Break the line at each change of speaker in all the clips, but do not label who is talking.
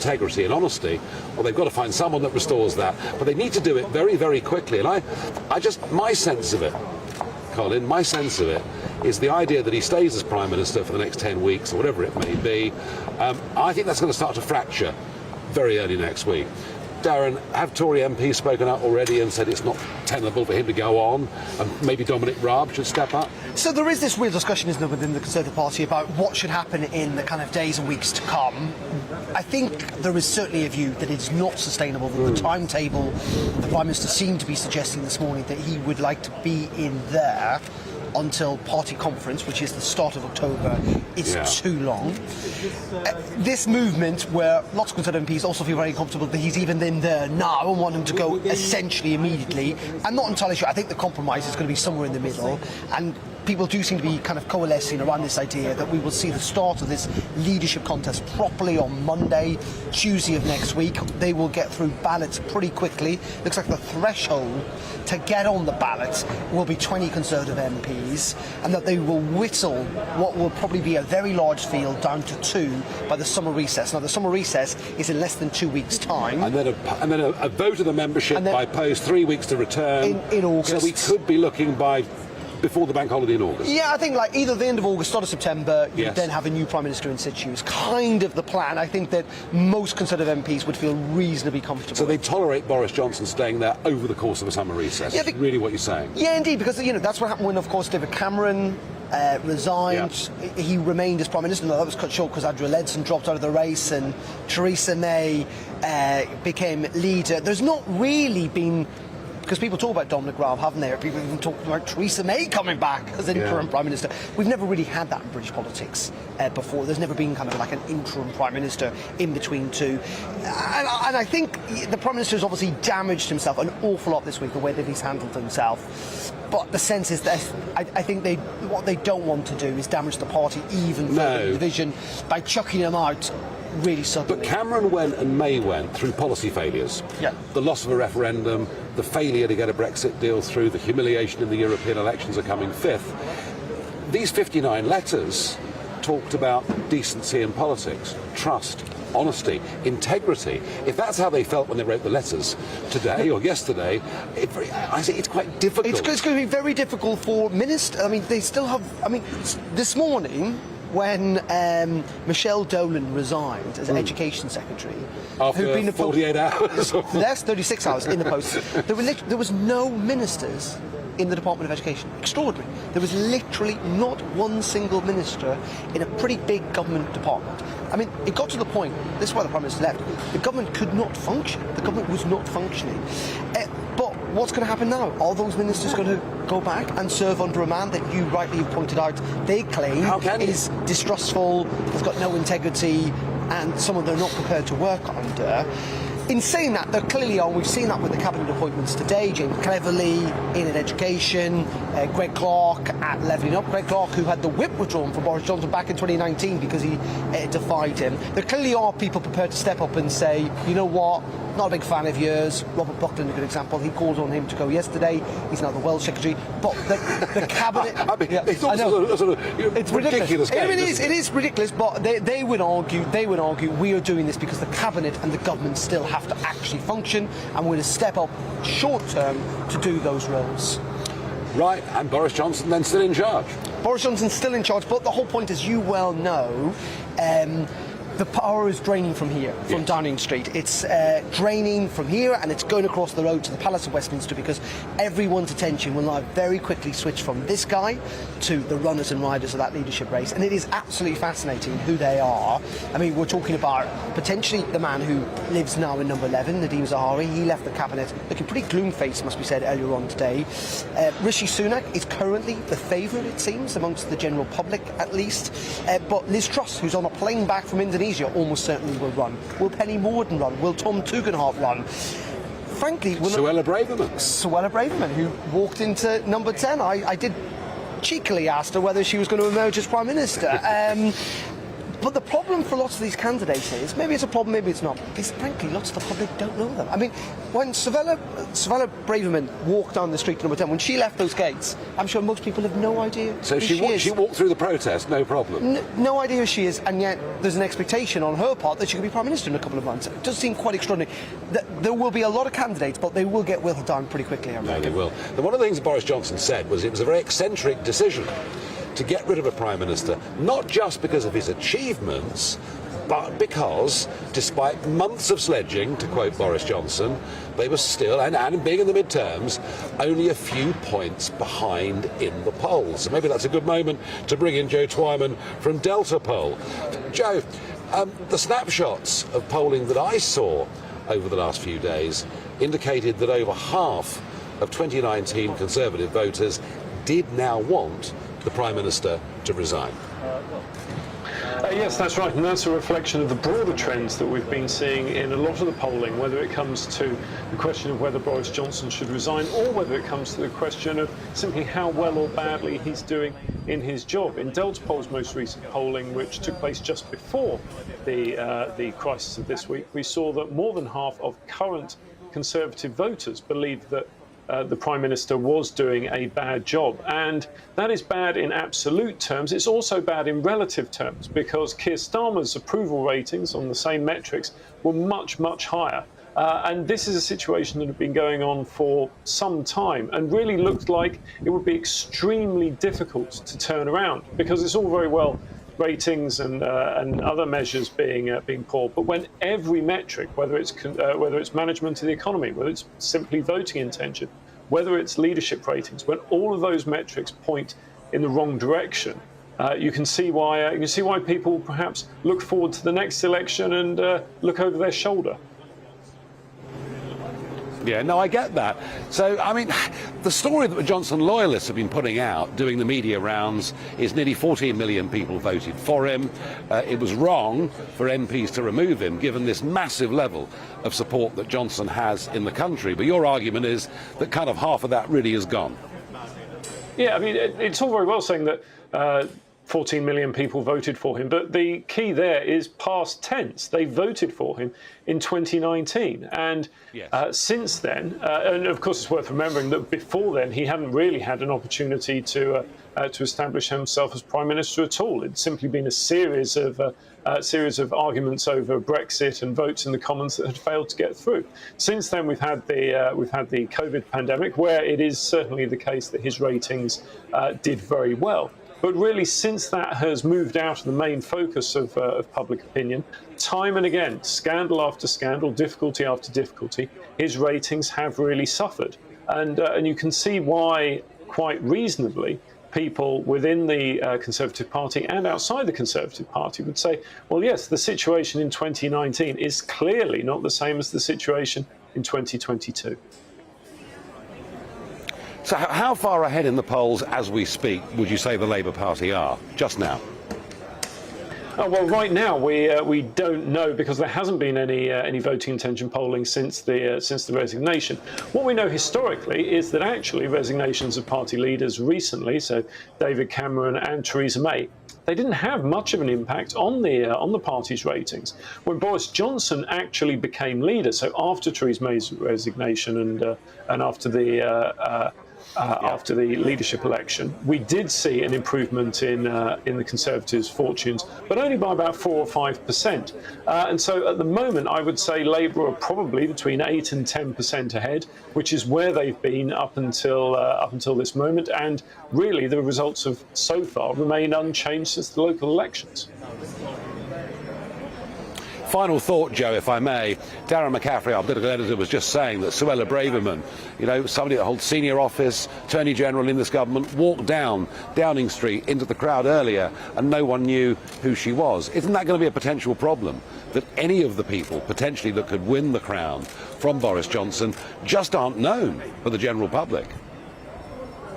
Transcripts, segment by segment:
integrity and honesty, well, they've got to find someone that restores that. But they need to do it very, very quickly. And my sense of it, Colin, my sense of it is the idea that he stays as Prime Minister for the next 10 weeks or whatever it may be. I think that's going to start to fracture very early next week. Darren, have Tory MPs spoken out already and said it's not tenable for him to go on, and maybe Dominic Raab should step up?
So there is this real discussion, isn't there, within the Conservative Party about what should happen in the kind of days and weeks to come. I think there is certainly a view that it's not sustainable, that the timetable the Prime Minister seemed to be suggesting this morning that he would like to be in there until party conference, which is the start of October, is too long. This movement, where lots of Conservative MPs also feel very comfortable that he's even in there now and want him to go essentially immediately, I'm not entirely sure. I think the compromise is going to be somewhere in the middle, and people do seem to be kind of coalescing around this idea that we will see the start of this leadership contest properly on Monday, Tuesday of next week. They will get through ballots pretty quickly. Looks like the threshold to get on the ballot will be 20 Conservative MPs, and that they will whittle what will probably be a very large field down to 2 by the summer recess. Now, the summer recess is in less than 2 weeks' time.
And then a vote of the membership by post, 3 weeks to return.
In August.
So we could be looking before the bank holiday in August.
Yeah, I think like either the end of August, start of September, you then have a new Prime Minister in situ. It's kind of the plan. I think that most Conservative MPs would feel reasonably comfortable.
So they tolerate Boris Johnson staying there over the course of a summer recess. Yeah, really what you're saying?
Yeah, indeed, because that's what happened when, of course, David Cameron resigned. Yeah. He remained as Prime Minister. No, that was cut short because Andrew Leadsom dropped out of the race and Theresa May became leader. There's not really been... Because people talk about Dominic Raab, haven't they? People even talk about Theresa May coming back as an interim Prime Minister. We've never really had that in British politics before. There's never been kind of like an interim Prime Minister in between two. And I think the Prime Minister has obviously damaged himself an awful lot this week, the way that he's handled himself. But the sense is that I think what they don't want to do is damage the party even further in the division by chucking him out really suddenly.
But Cameron went and May went through policy failures.
Yeah.
The loss of a referendum, the failure to get a Brexit deal through, the humiliation in the European elections are coming fifth. These 59 letters talked about decency in politics, trust, honesty, integrity. If that's how they felt when they wrote the letters today or yesterday, I say it's quite difficult.
It's going to be very difficult for ministers. I mean, they still have... I mean, this morning, when Michelle Dolan resigned as Education Secretary,
after
who'd been
48 hours,
less 36 hours in the post, there was no ministers in the Department of Education. Extraordinary. There was literally not one single minister in a pretty big government department. I mean, it got to the point, this is why the Prime Minister left, the government could not function. The government was not functioning. But what's going to happen now? Are those ministers going to go back and serve under a man that you rightly pointed out they claim is distrustful, has got no integrity, and someone they're not prepared to work under? In saying that, there clearly are, we've seen that with the cabinet appointments today, James Cleverly in education, Greg Clark at Levelling Up. Greg Clark, who had the whip withdrawn from Boris Johnson back in 2019 because he defied him. There clearly are people prepared to step up and say, you know what, not a big fan of yours. Robert Buckland, a good example. He called on him to go yesterday. He's now the Welsh Secretary. But the cabinet...
it's ridiculous.
It is ridiculous, but they would argue we are doing this because the cabinet and the government still have to actually function, and we're going to step up short term to do those roles.
Right, and Boris Johnson then still in charge.
Boris Johnson's still in charge, but the whole point, as you well know, the power is draining from here, from Downing Street. It's draining from here, and it's going across the road to the Palace of Westminster, because everyone's attention will now very quickly switch from this guy to the runners and riders of that leadership race. And it is absolutely fascinating who they are. I mean, we're talking about potentially the man who lives now in number 11, Nadhim Zahawi. He left the cabinet looking pretty gloom-faced, must be said, earlier on today. Rishi Sunak is currently the favourite, it seems, amongst the general public at least. But Liz Truss, who's on a plane back from Indonesia, almost certainly will run. Will Penny Mordaunt run? Will Tom Tugendhat run? Frankly...
Suella Braverman,
who walked into number 10. I did cheekily ask her whether she was going to emerge as Prime Minister. But the problem for lots of these candidates is, maybe it's a problem, maybe it's not, is frankly lots of the public don't know them. I mean, when Suella Braverman walked down the street to number 10, when she left those gates, I'm sure most people have no idea
so
who she is.
She walked through the protest, no problem.
No idea who she is, and yet there's an expectation on her part that she could be Prime Minister in a couple of months. It does seem quite extraordinary. There will be a lot of candidates, but they will get whittled down pretty quickly, I reckon.
No, they will. And one of the things Boris Johnson said was it was a very eccentric decision to get rid of a Prime Minister, not just because of his achievements, but because, despite months of sledging, to quote Boris Johnson, they were still, and being in the midterms, only a few points behind in the polls. So maybe that's a good moment to bring in Joe Twyman from Delta Poll. Joe, the snapshots of polling that I saw over the last few days indicated that over half of 2019 Conservative voters did now want the Prime Minister to resign.
Yes, that's right, and that's a reflection of the broader trends that we've been seeing in a lot of the polling, whether it comes to the question of whether Boris Johnson should resign or whether it comes to the question of simply how well or badly he's doing in his job. In Delta Poll's most recent polling, which took place just before the crisis of this week, we saw that more than half of current Conservative voters believed that the Prime Minister was doing a bad job. And that is bad in absolute terms. It's also bad in relative terms, because Keir Starmer's approval ratings on the same metrics were much, much higher. And this is a situation that had been going on for some time and really looked like it would be extremely difficult to turn around, because it's all very well ratings and other measures being poor, but when every metric, whether it's management of the economy, whether it's simply voting intention, whether it's leadership ratings, when all of those metrics point in the wrong direction, you can see why people perhaps look forward to the next election and look over their shoulder.
Yeah, no, I get that. So, I mean, the story that the Johnson loyalists have been putting out, doing the media rounds, is nearly 14 million people voted for him. It was wrong for MPs to remove him, given this massive level of support that Johnson has in the country. But your argument is that kind of half of that really is gone.
Yeah, I mean, it's all very well saying that 14 million people voted for him, but the key there is past tense. They voted for him in 2019, and yes. Since then, and of course it's worth remembering that before then he hadn't really had an opportunity to establish himself as Prime Minister at all. It'd simply been a series of arguments over Brexit and votes in the Commons that had failed to get through. Since then, we've had the COVID pandemic, where it is certainly the case that his ratings did very well. But really, since that has moved out of the main focus of public opinion, time and again, scandal after scandal, difficulty after difficulty, his ratings have really suffered. And you can see why, quite reasonably, people within the Conservative Party and outside the Conservative Party would say, well, yes, the situation in 2019 is clearly not the same as the situation in 2022.
So how far ahead in the polls as we speak would you say the Labour Party are, just now?
Well, right now we don't know, because there hasn't been any voting intention polling since the resignation. What we know historically is that actually resignations of party leaders recently, so David Cameron and Theresa May, they didn't have much of an impact on the party's ratings. When Boris Johnson actually became leader, so after Theresa May's resignation and after the leadership election, we did see an improvement in the Conservatives' fortunes, but only by about 4 or 5%. And so at the moment, I would say Labour are probably between 8 and 10% ahead, which is where they've been up until this moment. And really, the results have so far remained unchanged since the local elections.
Final thought, Joe, if I may. Darren McCaffrey, our political editor, was just saying that Suella Braverman, somebody that holds senior office, Attorney General in this government, walked down Downing Street into the crowd earlier and no one knew who she was. Isn't that going to be a potential problem, that any of the people potentially that could win the crown from Boris Johnson just aren't known for the general public?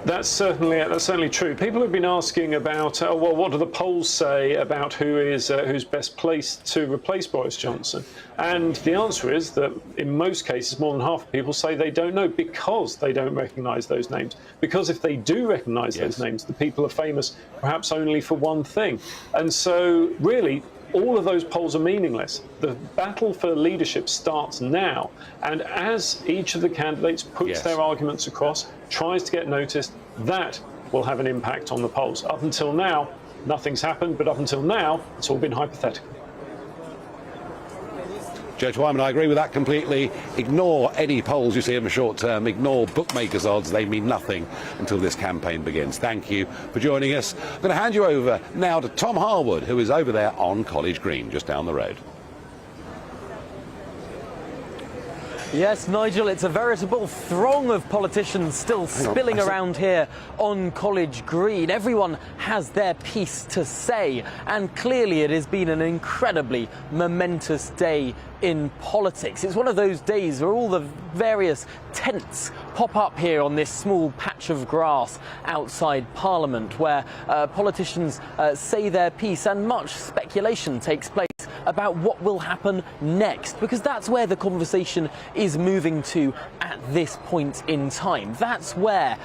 That's certainly true. People have been asking about, well, what do the polls say about who's best placed to replace Boris Johnson? And the answer is that in most cases, more than half of people say they don't know because they don't recognise those names. Because if they do recognise those names, the people are famous perhaps only for one thing. And so, really, all of those polls are meaningless. The battle for leadership starts now, and as each of the candidates puts their arguments across, tries to get noticed, that will have an impact on the polls. Up until now, nothing's happened, but up until now, it's all been hypothetical.
Judge Wyman, I agree with that completely. Ignore any polls you see in the short term. Ignore bookmakers' odds. They mean nothing until this campaign begins. Thank you for joining us. I'm going to hand you over now to Tom Harwood, who is over there on College Green, just down the road.
Yes, Nigel, it's a veritable throng of politicians still spilling around here on College Green. Everyone has their piece to say, and clearly it has been an incredibly momentous day in politics. It's one of those days where all the various tents pop up here on this small patch of grass outside Parliament, where politicians say their piece and much speculation takes place about what will happen next, because that's where the conversation is moving to at this point in time. That's where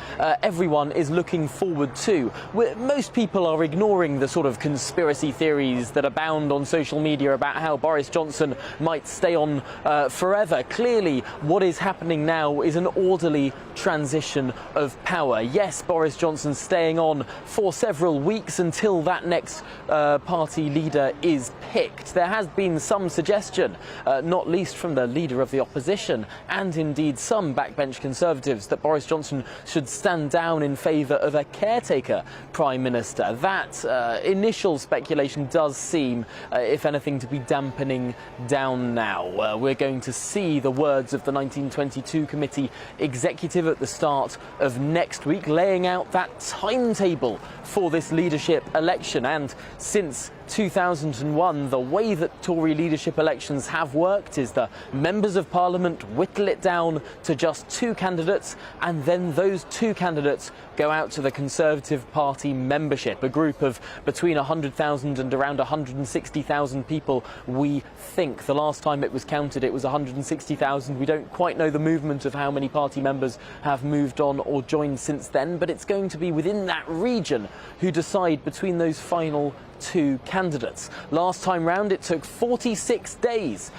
everyone is looking forward to. Most people are ignoring the sort of conspiracy theories that abound on social media about how Boris Johnson might stay on forever. Clearly, what is happening now is an orderly transition of power. Yes, Boris Johnson staying on for several weeks until that next party leader is picked. There has been some suggestion, not least from the leader of the opposition and indeed some backbench Conservatives, that Boris Johnson should stand down in favour of a caretaker Prime Minister. That initial speculation does seem, if anything, to be dampening down now. We're going to see the words of the 1922 committee executive at the start of next week, laying out that timetable for this leadership election. And since 2001, the way that Tory leadership elections have worked is the members of Parliament whittle it down to just two candidates, and then those two candidates go out to the Conservative Party membership, a group of between 100,000 and around 160,000 people, we think. The last time it was counted, it was 160,000. We don't quite know the movement of how many party members have moved on or joined since then, but it's going to be within that region who decide between those final two candidates. Last time round, it took 46 days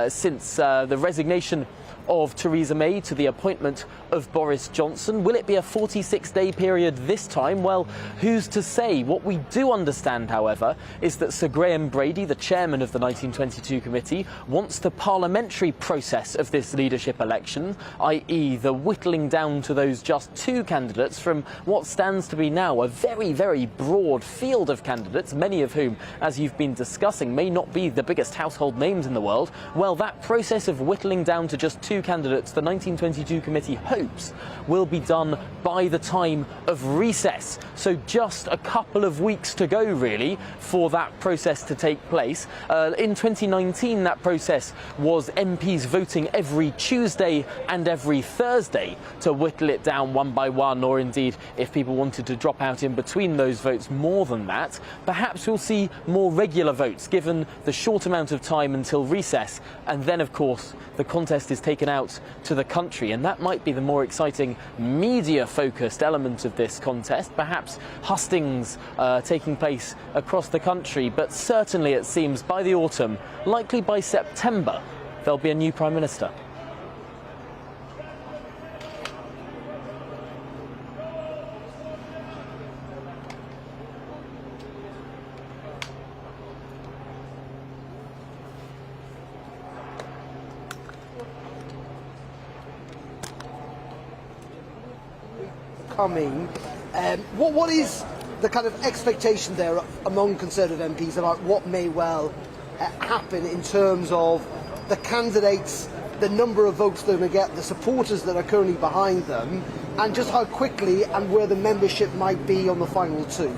since the resignation of Theresa May to the appointment of Boris Johnson. Will it be a 46-day period this time? Well, who's to say? What we do understand, however, is that Sir Graham Brady, the chairman of the 1922 committee, wants the parliamentary process of this leadership election, i.e. the whittling down to those just two candidates from what stands to be now a very, very broad field of candidates, many of whom, as you've been discussing, may not be the biggest household names in the world. Well, that process of whittling down to just two candidates, the 1922 committee hopes will be done by the time of recess. So just a couple of weeks to go, really, for that process to take place. In 2019, that process was MPs voting every Tuesday and every Thursday to whittle it down one by one, or indeed, if people wanted to drop out in between those votes, more than that. Perhaps we'll see more regular votes, given the short amount of time until recess, and then, of course, the contest is taken out to the country, and that might be the more exciting media-focused element of this contest. Perhaps hustings taking place across the country, but certainly it seems by the autumn, likely by September, there'll be a new Prime Minister.
Coming. What is the kind of expectation there among Conservative MPs about what may well happen in terms of the candidates, the number of votes they're going to get, the supporters that are currently behind them, and just how quickly and where the membership might be on the final two?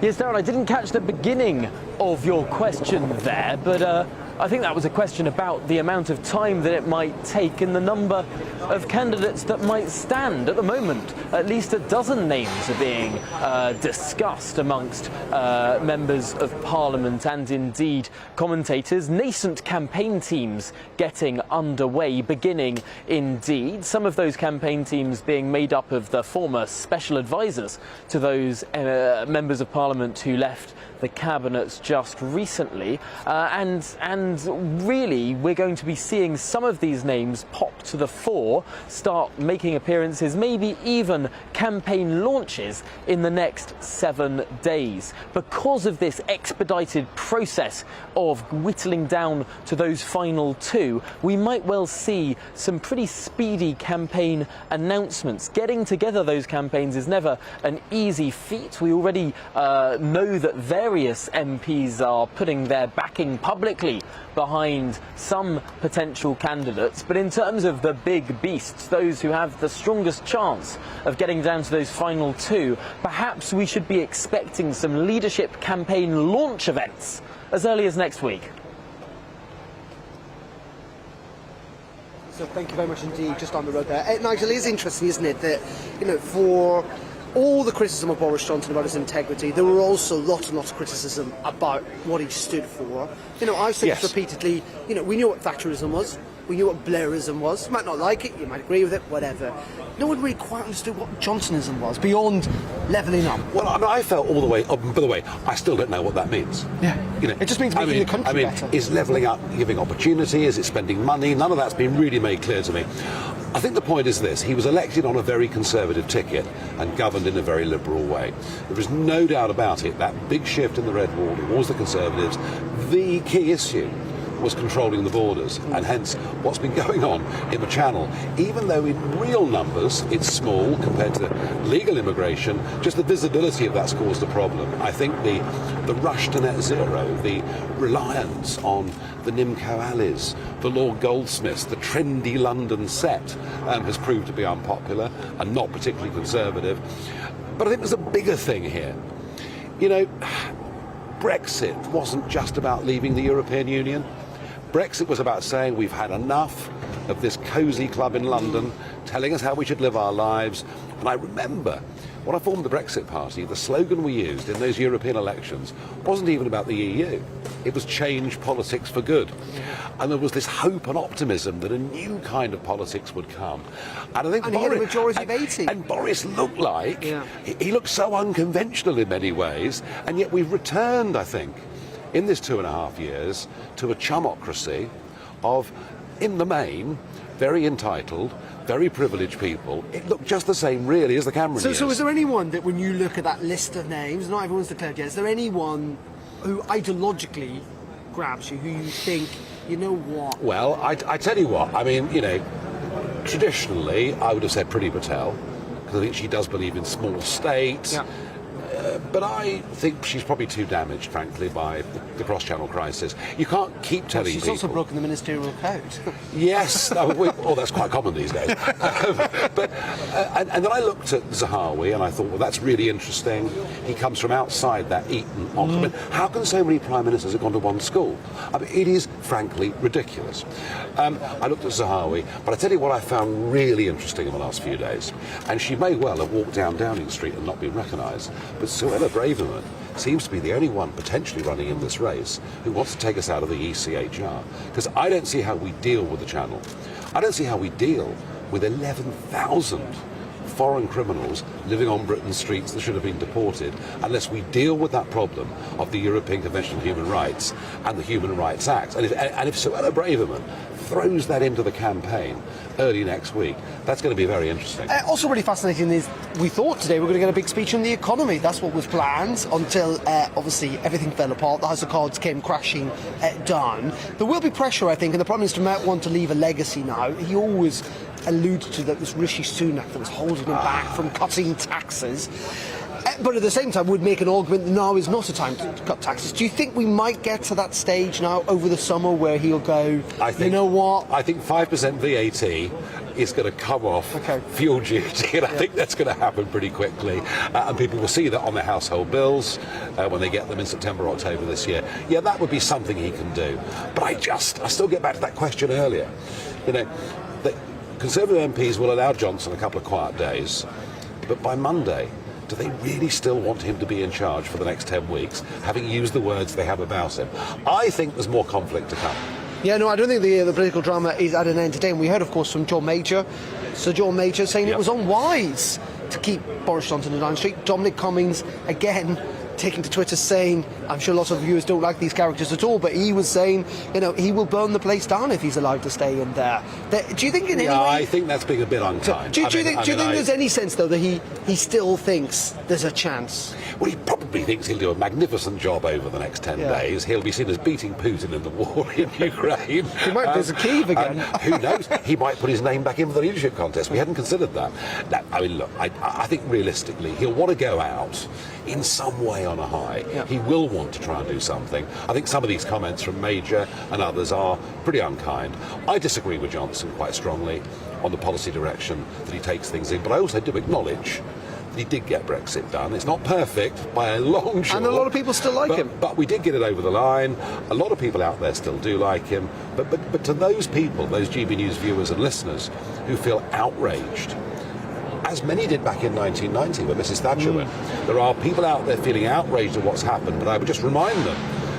Yes, Darren, I didn't catch the beginning of your question there, but I think that was a question about the amount of time that it might take and the number of candidates that might stand. At the moment, at least a dozen names are being discussed amongst members of Parliament and indeed commentators. Nascent campaign teams getting underway, beginning indeed. Some of those campaign teams being made up of the former special advisors to those members of Parliament who left the cabinet just recently, and really we're going to be seeing some of these names pop to the fore, start making appearances, maybe even campaign launches in the next 7 days. Because of this expedited process of whittling down to those final two, we might well see some pretty speedy campaign announcements. Getting together those campaigns is never an easy feat. We already know that various MPs are putting their backing publicly behind some potential candidates, but in terms of the big beasts, those who have the strongest chance of getting down to those final two, perhaps we should be expecting some leadership campaign launch events as early as next week.
So thank you very much indeed, just on the road there. Nigel, it is interesting, isn't it, that, you know, for all the criticism of Boris Johnson about his integrity, there were also lots and lots of criticism about what he stood for. You know, I've said this repeatedly, you know, we knew what Thatcherism was, we knew what Blairism was. You might not like it, you might agree with it, whatever. No one really quite understood what Johnsonism was, beyond levelling up.
Well, I mean, I felt all the way, by the way, I still don't know what that means.
Yeah.
You know,
it just means making the country better.
Is levelling up giving opportunity? Is it spending money? None of that's been really made clear to me. I think the point is this: he was elected on a very conservative ticket and governed in a very liberal way. There is no doubt about it. That big shift in the Red Wall towards the Conservatives, the key issue was controlling the borders, and hence what's been going on in the Channel. Even though in real numbers it's small compared to legal immigration, just the visibility of that's caused a problem. I think the rush to net zero, the reliance on the Nimco Alleys, the Lord Goldsmiths, the trendy London set has proved to be unpopular and not particularly conservative. But I think there's a bigger thing here. You know, Brexit wasn't just about leaving the European Union. Brexit was about saying we've had enough of this cosy club in London telling us how we should live our lives. And I remember when I formed the Brexit Party, the slogan we used in those European elections wasn't even about the EU. It was change politics for good. And there was this hope and optimism that a new kind of politics would come. And I think
he had a majority of 80.
And Boris looked like, he looked so unconventional in many ways, and yet we've returned, I think, in this 2.5 years, to a chumocracy of, in the main, very entitled, very privileged people. It looked just the same, really, as the Cameron years.
So is there anyone that, when you look at that list of names, not everyone's declared yet, is there anyone who ideologically grabs you, who you think, you know what?
Well, I tell you what, I mean, you know, traditionally, I would have said Priti Patel, because I think she does believe in small states.
Yeah.
But I think she's probably too damaged, frankly, by the cross-channel crisis. You can't keep telling people...
She's also broken the ministerial code.
Yes, that's quite common these days. And then I looked at Zahawi and I thought, well, that's really interesting. He comes from outside that Eton octopus. How can so many prime ministers have gone to one school? I mean, it is, frankly, ridiculous. I looked at Zahawi, but I tell you what I found really interesting in the last few days. And she may well have walked down Downing Street and not been recognised, but Suella Braverman seems to be the only one potentially running in this race who wants to take us out of the ECHR. Because I don't see how we deal with the Channel. I don't see how we deal with 11,000 foreign criminals living on Britain's streets that should have been deported unless we deal with that problem of the European Convention on Human Rights and the Human Rights Act. And if Suella Braverman throws that into the campaign early next week, that's going to be very interesting.
Also really fascinating is we thought today we were going to get a big speech on the economy. That's what was planned until obviously everything fell apart. The House of Cards came crashing down. There will be pressure, I think, and the Prime Minister might want to leave a legacy now. He always alluded to that this Rishi Sunak that was holding him back from cutting taxes. But at the same time, would make an argument that now is not a time to cut taxes. Do you think we might get to that stage now over the summer where he'll go, you know what?
I think 5% VAT is going to come off fuel duty, and I think that's going to happen pretty quickly. And people will see that on their household bills when they get them in September, October this year. Yeah, that would be something he can do. But I still get back to that question earlier. You know, the Conservative MPs will allow Johnson a couple of quiet days, but by Monday, do they really still want him to be in charge for the next 10 weeks, having used the words they have about him? I think there's more conflict to come.
Yeah, no, I don't think the political drama is at an end today. And we heard, of course, from Sir John Major, saying it was unwise to keep Boris Johnson in Downing Street. Dominic Cummings, again, taking to Twitter saying, I'm sure lots of viewers don't like these characters at all, but he was saying, you know, he will burn the place down if he's allowed to stay in there. Do you think in any way...
I think that's being a bit unkind.
Do you think there's any sense, though, that he still thinks there's a chance?
Well, he probably thinks he'll do a magnificent job over the next 10 days. He'll be seen as beating Putin in the war in Ukraine.
He might visit Kyiv again.
Who knows? He might put his name back in for the leadership contest. We hadn't considered that. Now, I mean, look, I think realistically, he'll want to go out in some way on a high. Yeah. He will want to try and do something. I think some of these comments from Major and others are pretty unkind. I disagree with Johnson quite strongly on the policy direction that he takes things in, but I also do acknowledge that he did get Brexit done. It's not perfect by a long shot.
And a lot of people still like him.
But we did get it over the line. A lot of people out there still do like him. But to those people, those GBNews viewers and listeners who feel outraged, as many did back in 1990 when Mrs. Thatcher went, there are people out there feeling outraged at what's happened, but I would just remind them,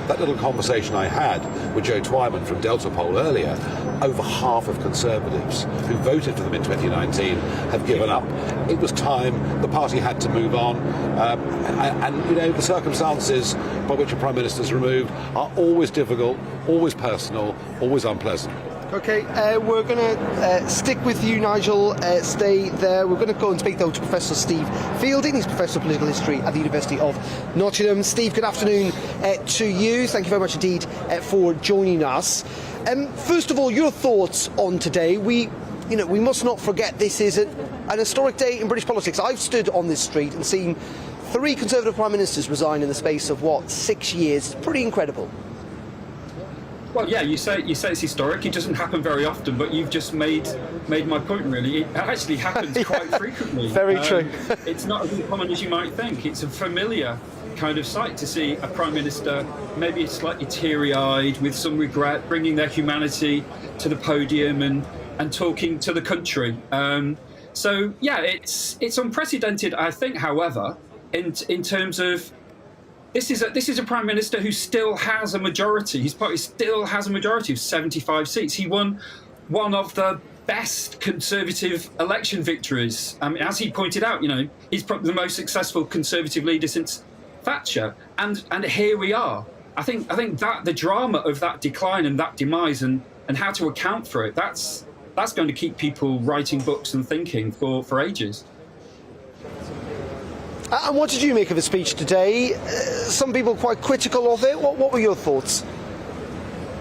that little conversation I had with Joe Twyman from Delta Poll earlier, over half of Conservatives who voted for them in 2019 have given up. It was time, the party had to move on, and you know, the circumstances by which a Prime Minister is removed are always difficult, always personal, always unpleasant.
OK, we're going to stick with you, Nigel. Stay there. We're going to go and speak, though, to Professor Steve Fielding. He's Professor of Political History at the University of Nottingham. Steve, good afternoon to you. Thank you very much indeed for joining us. First of all, your thoughts on today. We must not forget this is an historic day in British politics. I've stood on this street and seen 3 Conservative Prime Ministers resign in the space of, 6 years. It's pretty incredible.
Well, yeah, you say it's historic. It doesn't happen very often, but you've just made my point. Really, it actually happens quite frequently.
Very true.
It's not as uncommon as you might think. It's a familiar kind of sight to see a Prime Minister, maybe slightly teary-eyed, with some regret, bringing their humanity to the podium and talking to the country. So yeah, it's unprecedented. I think, however, in terms of. This is a Prime Minister who still has a majority. His party still has a majority of 75 seats. He won one of the best Conservative election victories. I mean, as he pointed out, he's probably the most successful Conservative leader since Thatcher. And here we are. I think that the drama of that decline and that demise and how to account for it, that's going to keep people writing books and thinking for ages.
And what did you make of his speech today? Some people quite critical of it. What were your thoughts?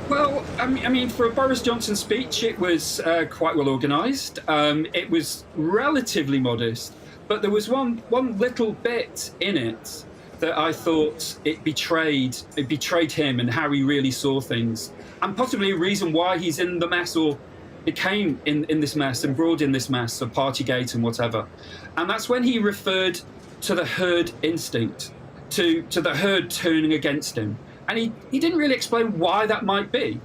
Well, I mean, for a Boris Johnson speech, it was quite well organised. It was relatively modest, but there was one little bit in it that I thought it betrayed him and how he really saw things, and possibly a reason why he's in the mess or became in this mess and brought in this mess of Partygate and whatever. And that's when he referred to the herd instinct, to the herd turning against him. And he didn't really explain why that might be.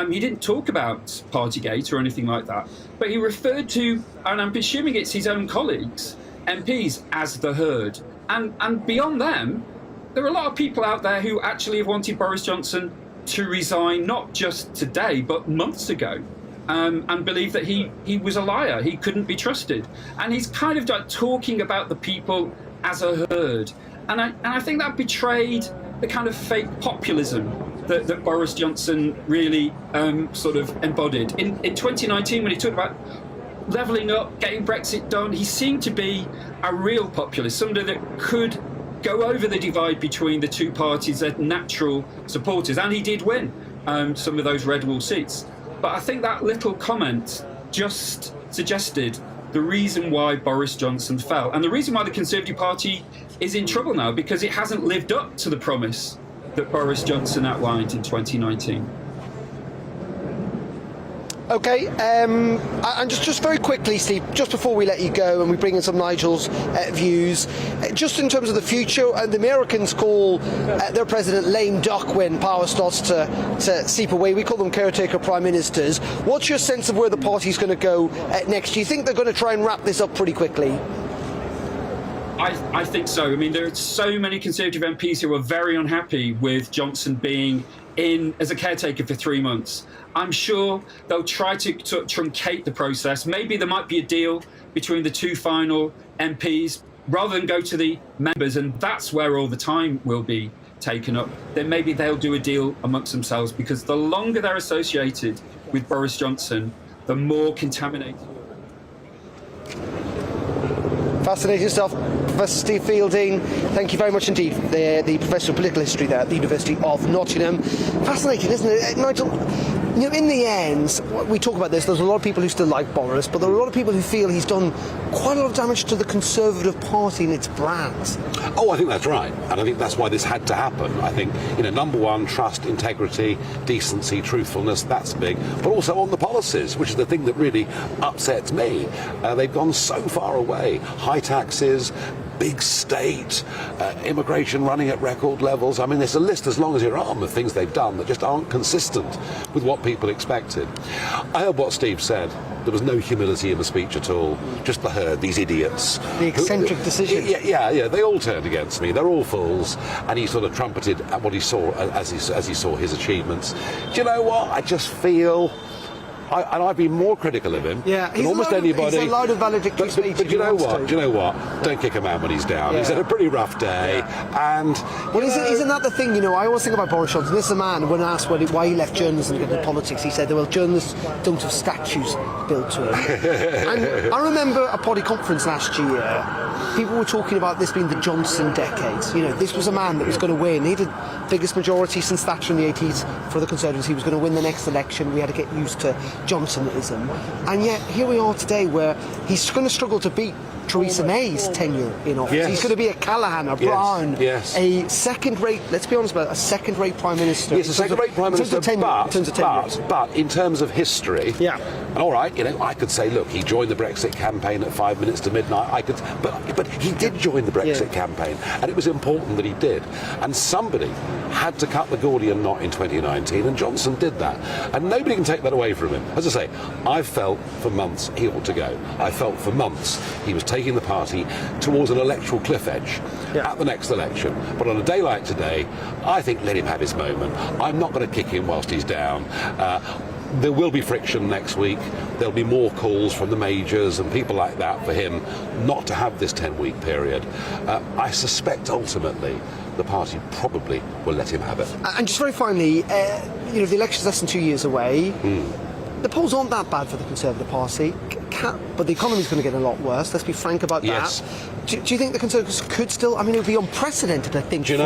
He didn't talk about Partygate or anything like that. But he referred to, and I'm presuming it's his own colleagues, MPs, as the herd. And beyond them, there are a lot of people out there who actually have wanted Boris Johnson to resign, not just today, but months ago. And believe that he was a liar, he couldn't be trusted. And he's kind of like talking about the people as a herd. And I think that betrayed the kind of fake populism that Boris Johnson really sort of embodied. In 2019, when he talked about levelling up, getting Brexit done, he seemed to be a real populist, somebody that could go over the divide between the two parties, their natural supporters. And he did win some of those red wall seats. But I think that little comment just suggested the reason why Boris Johnson fell, and the reason why the Conservative Party is in trouble now because it hasn't lived up to the promise that Boris Johnson outlined in 2019.
Okay, and just very quickly, Steve, just before we let you go and we bring in some Nigel's views, just in terms of the future, the Americans call their president lame duck when power starts to seep away. We call them caretaker prime ministers. What's your sense of where the party's going to go next? Do you think they're going to try and wrap this up pretty quickly?
I think so. I mean, there are so many Conservative MPs who are very unhappy with Johnson being in as a caretaker for 3 months. I'm sure they'll try to truncate the process. Maybe there might be a deal between the two final MPs rather than go to the members, and that's where all the time will be taken up. Then maybe they'll do a deal amongst themselves, because the longer they're associated with Boris Johnson, the more contaminated.
Fascinating stuff. Professor Steve Fielding, thank you very much indeed. The Professor of Political History there at the University of Nottingham. Fascinating, isn't it? Nigel, you know, in the end, we talk about this, there's a lot of people who still like Boris, but there are a lot of people who feel he's done quite a lot of damage to the Conservative Party and its brand.
Oh, I think that's right. And I think that's why this had to happen. I think, number one, trust, integrity, decency, truthfulness, that's big. But also on the policies, which is the thing that really upsets me. They've gone so far away. High taxes, big state, immigration running at record levels. I mean, there's a list as long as your arm of things they've done that just aren't consistent with what people expected. I heard what Steve said. There was no humility in the speech at all. Just the herd, these idiots.
The eccentric decision.
Yeah. They all turned against me. They're all fools. And he sort of trumpeted at what he saw as he saw his achievements. Do you know what? I just feel. And I've been more critical of him than almost anybody.
He's allowed a valedictory speech.
But you know what? Do you know what? Don't kick a man when he's down.
Yeah.
He's had a pretty rough day, and
isn't that the thing? I always think about Boris Johnson. This is a man, when asked why he left journalism and got into politics, he said, "Well, journalists don't have statues built to them." And I remember a party conference last year. People were talking about this being the Johnson decade. This was a man that was going to win. He had the biggest majority since Thatcher in the 80s for the Conservatives. He was going to win the next election. We had to get used to Johnsonism. And yet, here we are today where he's going to struggle to beat Theresa May's tenure in office.
Yes.
He's going to be a Callaghan, a Brown, a second-rate, let's be honest about it, a second-rate Prime Minister.
Yes, a second-rate Prime Minister, but in terms of history, and all right, I could say, look, he joined the Brexit campaign at 5 minutes to midnight. But he did join the Brexit campaign, and it was important that he did. And somebody had to cut the Gordian knot in 2019, and Johnson did that. And nobody can take that away from him. As I say, I felt for months he ought to go. I felt for months he was taking the party towards an electoral cliff edge at the next election. But on a day like today, I think let him have his moment. I'm not going to kick him whilst he's down. There will be friction next week. There'll be more calls from the majors and people like that for him not to have this 10-week period. I suspect ultimately the party probably will let him have it.
And just very finally, the election's less than 2 years away. The polls aren't that bad for the Conservative Party, but the economy's going to get a lot worse. Let's be frank about that. Do you think the Conservatives could still? I mean, it would be unprecedented, I think, for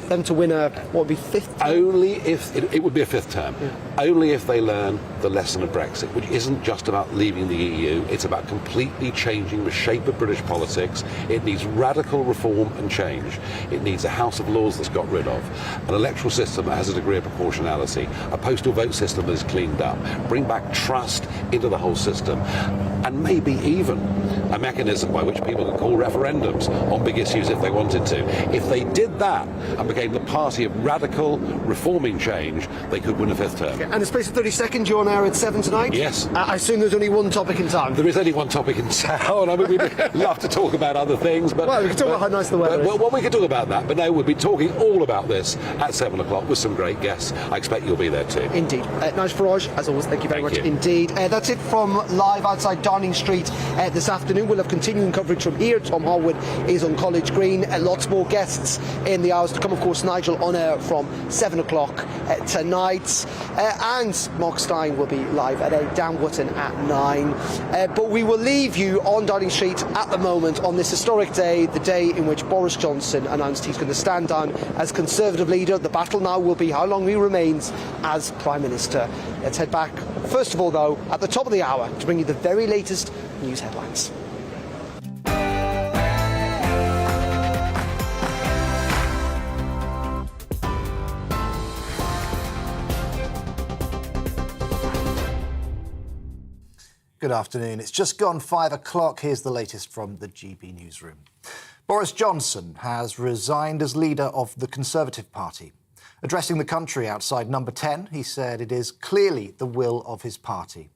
them to win what would be fifth term?
Only if it would be a fifth term. Only if they learn the lesson of Brexit, which isn't just about leaving the EU. It's about completely changing the shape of British politics. It needs radical reform and change. It needs a House of Lords that's got rid of an electoral system that has a degree of proportionality, a postal vote system that is cleaned up, bring back trust into the whole system, and maybe even a mechanism by which people can call referendums on big issues if they wanted to. If they did that and became the party of radical reforming change, they could win a fifth term.
And in the space of 30 seconds, you're on air at 7 tonight?
Yes.
I assume there's only one topic in town.
There is only one topic in town. I mean, we'd love to talk about other things, but...
Well, we can talk about how nice the weather is.
Well, we could talk about that, but no, we'll be talking all about this at 7 o'clock with some great guests. I expect you'll be there too.
Indeed. Nigel Farage, as always, thank you very much indeed. That's it from live outside Downing Street this afternoon. We'll have continuing coverage from here. Tom Harwood is on College Green. Lots more guests in the hours to come. Of course, Nigel on air from 7 o'clock tonight. And Mark Stein will be live at 8, Dan Wootton at 9. But we will leave you on Downing Street at the moment on this historic day, the day in which Boris Johnson announced he's going to stand down as Conservative leader. The battle now will be how long he remains as Prime Minister. Let's head back, first of all, though, at the top of the hour to bring you the very latest news headlines.
Good afternoon. It's just gone 5 o'clock. Here's the latest from the GB newsroom. Boris Johnson has resigned as leader of the Conservative Party. Addressing the country outside Number 10, he said it is clearly the will of his party.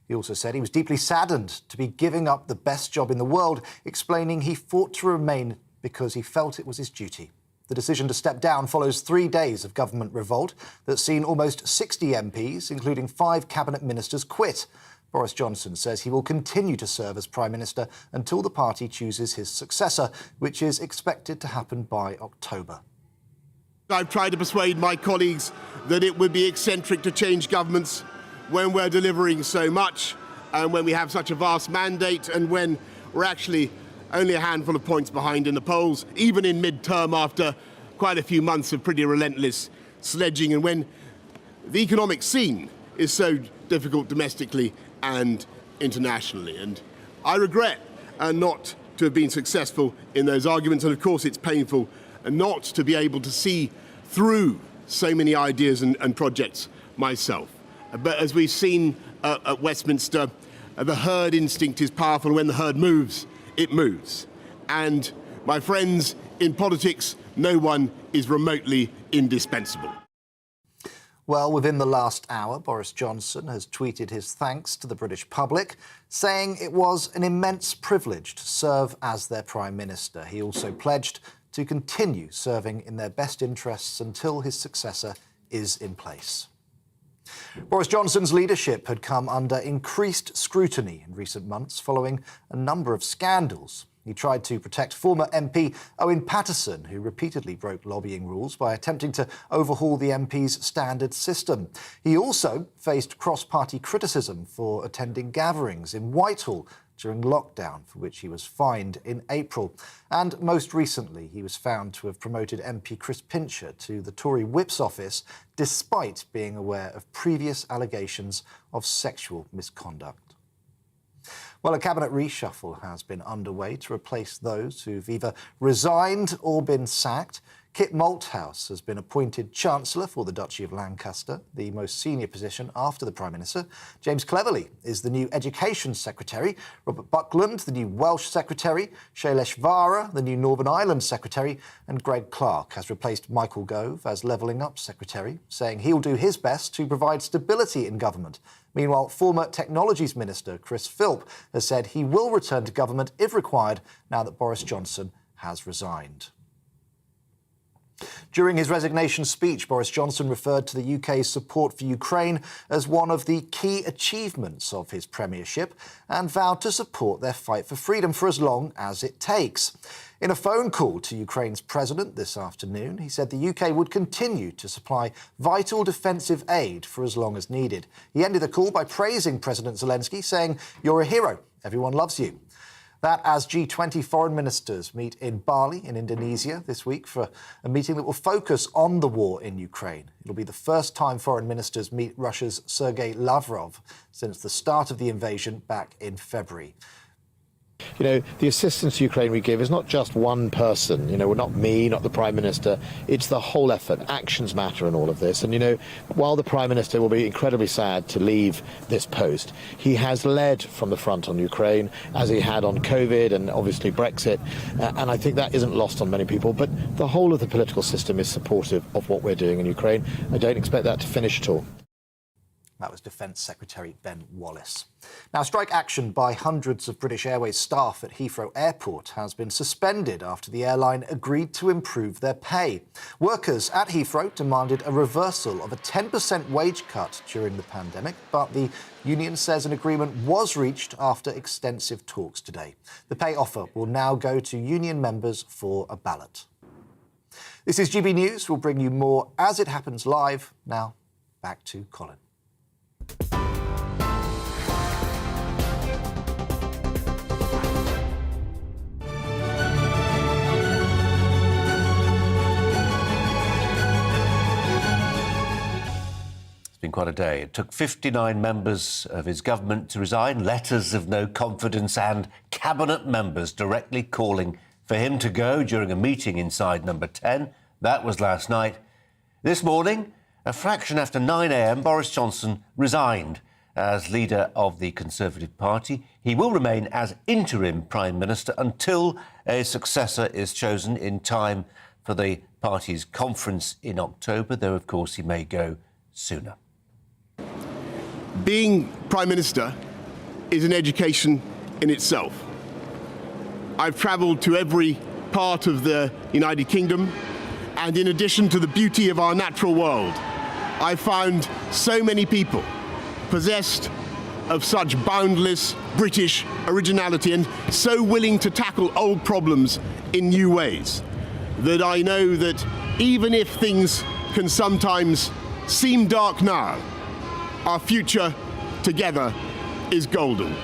He also said he was deeply saddened to be giving up the best job in the world, explaining he fought to remain because he felt it was his duty. The decision to step down follows 3 days of government revolt that's seen almost 60 MPs, including 5 cabinet ministers, quit. Boris Johnson says he will continue to serve as Prime Minister until the party chooses his successor, which is expected to happen by October.
I've tried to persuade my colleagues that it would be eccentric to change governments when we're delivering so much and when we have such a vast mandate and when we're actually only a handful of points behind in the polls, even in mid-term after quite a few months of pretty relentless sledging, and when the economic scene is so difficult domestically and internationally. And I regret not to have been successful in those arguments, and of course it's painful not to be able to see through so many ideas and projects myself. But as we've seen at Westminster, the herd instinct is powerful. When the herd moves, it moves. And my friends, in politics, no one is remotely indispensable.
Well, within the last hour, Boris Johnson has tweeted his thanks to the British public, saying it was an immense privilege to serve as their Prime Minister. He also pledged to continue serving in their best interests until his successor is in place. Boris Johnson's leadership had come under increased scrutiny in recent months following a number of scandals. He tried to protect former MP Owen Paterson, who repeatedly broke lobbying rules by attempting to overhaul the MP's standard system. He also faced cross-party criticism for attending gatherings in Whitehall during lockdown, for which he was fined in April. And most recently, he was found to have promoted MP Chris Pincher to the Tory Whip's office, despite being aware of previous allegations of sexual misconduct. Well, a cabinet reshuffle has been underway to replace those who've either resigned or been sacked. Kit Malthouse has been appointed Chancellor for the Duchy of Lancaster, the most senior position after the Prime Minister. James Cleverly is the new Education Secretary, Robert Buckland, the new Welsh Secretary, Shailesh Vara, the new Northern Ireland Secretary, and Greg Clark has replaced Michael Gove as Levelling Up Secretary, saying he'll do his best to provide stability in government. Meanwhile, former Technologies Minister Chris Philp has said he will return to government if required now that Boris Johnson has resigned. During his resignation speech, Boris Johnson referred to the UK's support for Ukraine as one of the key achievements of his premiership and vowed to support their fight for freedom for as long as it takes. In a phone call to Ukraine's president this afternoon, he said the UK would continue to supply vital defensive aid for as long as needed. He ended the call by praising President Zelensky, saying, "You're a hero. Everyone loves you." That as G20 foreign ministers meet in Bali in Indonesia this week for a meeting that will focus on the war in Ukraine. It'll be the first time foreign ministers meet Russia's Sergei Lavrov since the start of the invasion back in February.
You know, the assistance to Ukraine we give is not just one person, you know, we're not me, not the Prime Minister, it's the whole effort. Actions matter in all of this. And, you know, while the Prime Minister will be incredibly sad to leave this post, he has led from the front on Ukraine, as he had on COVID and obviously Brexit. And I think that isn't lost on many people. But the whole of the political system is supportive of what we're doing in Ukraine. I don't expect that to finish at all.
That was Defence Secretary Ben Wallace. Now, strike action by hundreds of British Airways staff at Heathrow Airport has been suspended after the airline agreed to improve their pay. Workers at Heathrow demanded a reversal of a 10% wage cut during the pandemic, but the union says an agreement was reached after extensive talks today. The pay offer will now go to union members for a ballot. This is GB News. We'll bring you more as it happens live. Now, back to Colin.
It's been quite a day. It took 59 members of his government to resign, letters of no confidence and cabinet members directly calling for him to go during a meeting inside Number 10. That was last night. This morning, a fraction after 9 a.m, Boris Johnson resigned as leader of the Conservative Party. He will remain as interim Prime Minister until a successor is chosen in time for the party's conference in October, though, of course, he may go sooner.
Being Prime Minister is an education in itself. I've travelled to every part of the United Kingdom, and in addition to the beauty of our natural world, I found so many people possessed of such boundless British originality and so willing to tackle old problems in new ways that I know that even if things can sometimes seem dark now, our future together is golden.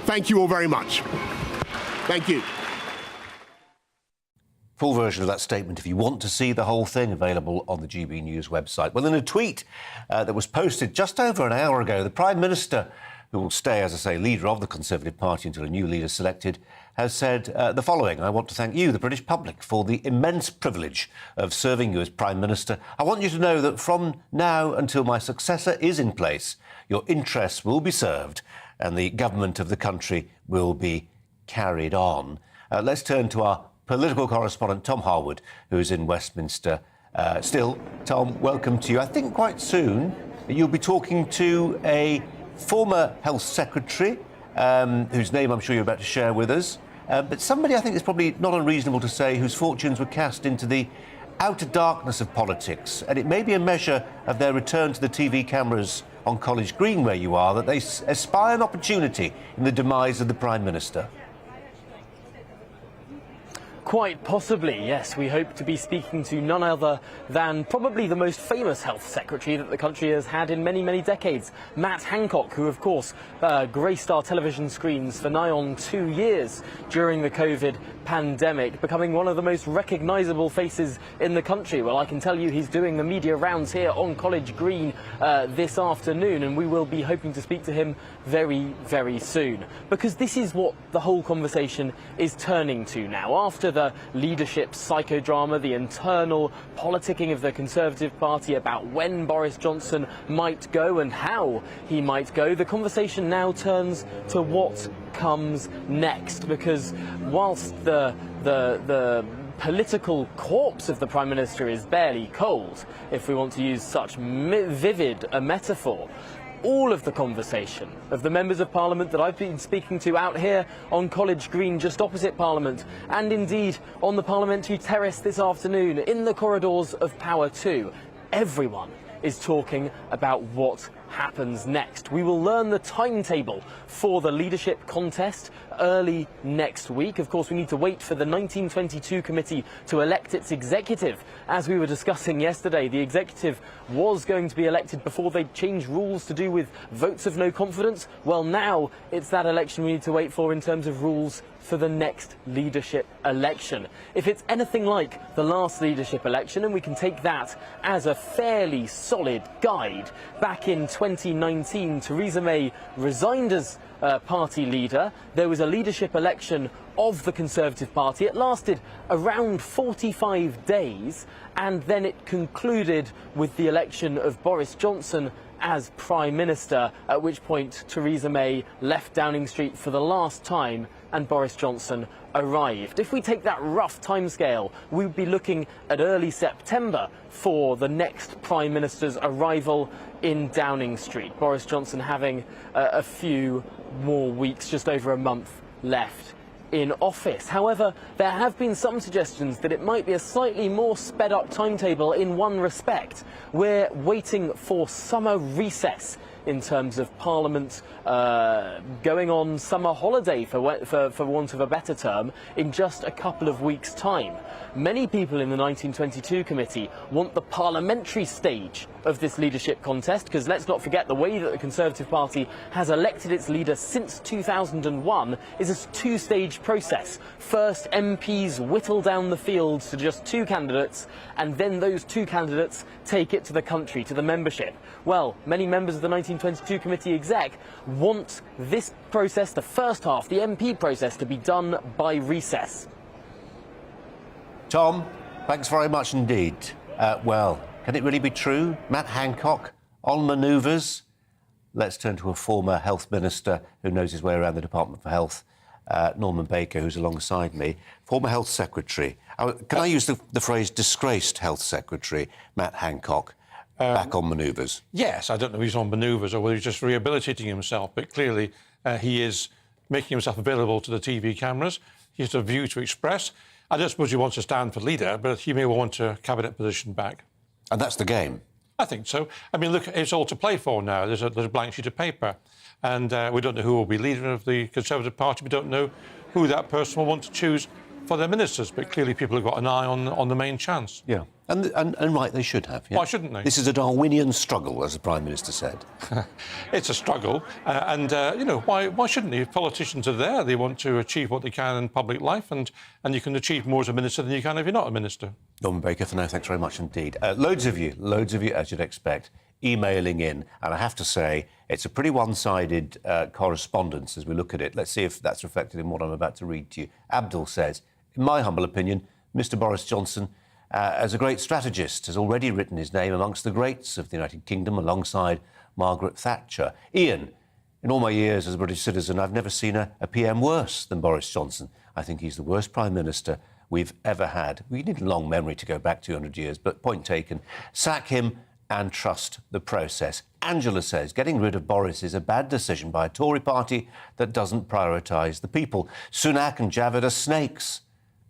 Thank you all very much. Thank you.
Full version of that statement, if you want to see the whole thing, available on the GB News website. Well, in a tweet that was posted just over an hour ago, the Prime Minister, who will stay, as I say, leader of the Conservative Party until a new leader is selected, has said the following: I want to thank you, the British public, for the immense privilege of serving you as Prime Minister. I want you to know that from now until my successor is in place, your interests will be served and the government of the country will be carried on. Let's turn to our political correspondent, Tom Harwood, who's in Westminster still. Tom, welcome to you. I think quite soon you'll be talking to a former Health Secretary, whose name I'm sure you're about to share with us, but somebody I think is probably not unreasonable to say whose fortunes were cast into the outer darkness of politics, and it may be a measure of their return to the TV cameras on College Green, where you are, that they espy an opportunity in the demise of the Prime Minister.
Quite possibly, yes. We hope to be speaking to none other than probably the most famous health secretary that the country has had in many, many decades, Matt Hancock, who, of course, graced our television screens for nigh on 2 years during the COVID pandemic, becoming one of the most recognisable faces in the country. Well, I can tell you he's doing the media rounds here on College Green this afternoon, and we will be hoping to speak to him very, very soon, because this is what the whole conversation is turning to now. After the leadership psychodrama, the internal politicking of the Conservative Party about when Boris Johnson might go and how he might go, the conversation now turns to what comes next, because whilst the political corpse of the Prime Minister is barely cold, if we want to use such vivid a metaphor, all of the conversation of the members of Parliament that I've been speaking to out here on College Green, just opposite Parliament, and indeed on the parliamentary terrace this afternoon in the corridors of Power 2, everyone is talking about what happens next. We will learn the timetable for the leadership contest early next week. Of course, we need to wait for the 1922 committee to elect its executive. As we were discussing yesterday, the executive was going to be elected before they changed rules to do with votes of no confidence. Well, now it's that election we need to wait for in terms of rules for the next leadership election. If it's anything like the last leadership election, and we can take that as a fairly solid guide, back in 2019, Theresa May resigned as party leader. There was a leadership election of the Conservative Party. It lasted around 45 days, and then it concluded with the election of Boris Johnson as Prime Minister, at which point Theresa May left Downing Street for the last time and Boris Johnson arrived. If we take that rough timescale, we'd be looking at early September for the next Prime Minister's arrival in Downing Street. Boris Johnson having a few more weeks, just over a month left in office. However, there have been some suggestions that it might be a slightly more sped up timetable in one respect. We're waiting for summer recess in terms of Parliament going on summer holiday, for want of a better term, in just a couple of weeks' time. Many people in the 1922 committee want the parliamentary stage of this leadership contest, because let's not forget the way that the Conservative Party has elected its leader since 2001 is a two-stage process. First, MPs whittle down the field to just 2 candidates, and then those 2 candidates take it to the country, to the membership. Well, many members of the 1922 committee exec want this process, the first half, the MP process, to be done by recess.
Tom, thanks very much indeed. Well, can it really be true? Matt Hancock on manoeuvres. let's turn to a former health minister who knows his way around the Department for Health, Norman Baker, who's alongside me. Former Health Secretary. Can I use the phrase disgraced Health Secretary, Matt Hancock, back on manoeuvres?
Yes, I don't know if he's on manoeuvres or whether he's just rehabilitating himself, but clearly he is making himself available to the TV cameras. He has a view to express. I don't suppose he wants to stand for leader, but he may want a cabinet position back.
And that's the game?
I think so. I mean, look, it's all to play for now. There's a blank sheet of paper. And we don't know who will be leader of the Conservative Party. We don't know who that person will want to choose for their ministers. But clearly people have got an eye on the main chance.
Yeah. And right, they should have. Yeah?
Why shouldn't they?
This is a Darwinian struggle, as the Prime Minister said.
It's a struggle. You know, why shouldn't they? If politicians are there, they want to achieve what they can in public life, and you can achieve more as a minister than you can if you're not a minister.
Norman Baker, for now, thanks very much indeed. Loads of you, as you'd expect, emailing in. And I have to say, it's a pretty one-sided correspondence as we look at it. Let's see if that's reflected in what I'm about to read to you. Abdul says, in my humble opinion, Mr Boris Johnson, as a great strategist, has already written his name amongst the greats of the United Kingdom alongside Margaret Thatcher. Ian, in all my years as a British citizen, I've never seen a PM worse than Boris Johnson. I think he's the worst Prime Minister we've ever had. We need a long memory to go back 200 years, but point taken. Sack him and trust the process. Angela says, getting rid of Boris is a bad decision by a Tory party that doesn't prioritise the people. Sunak and Javid are snakes.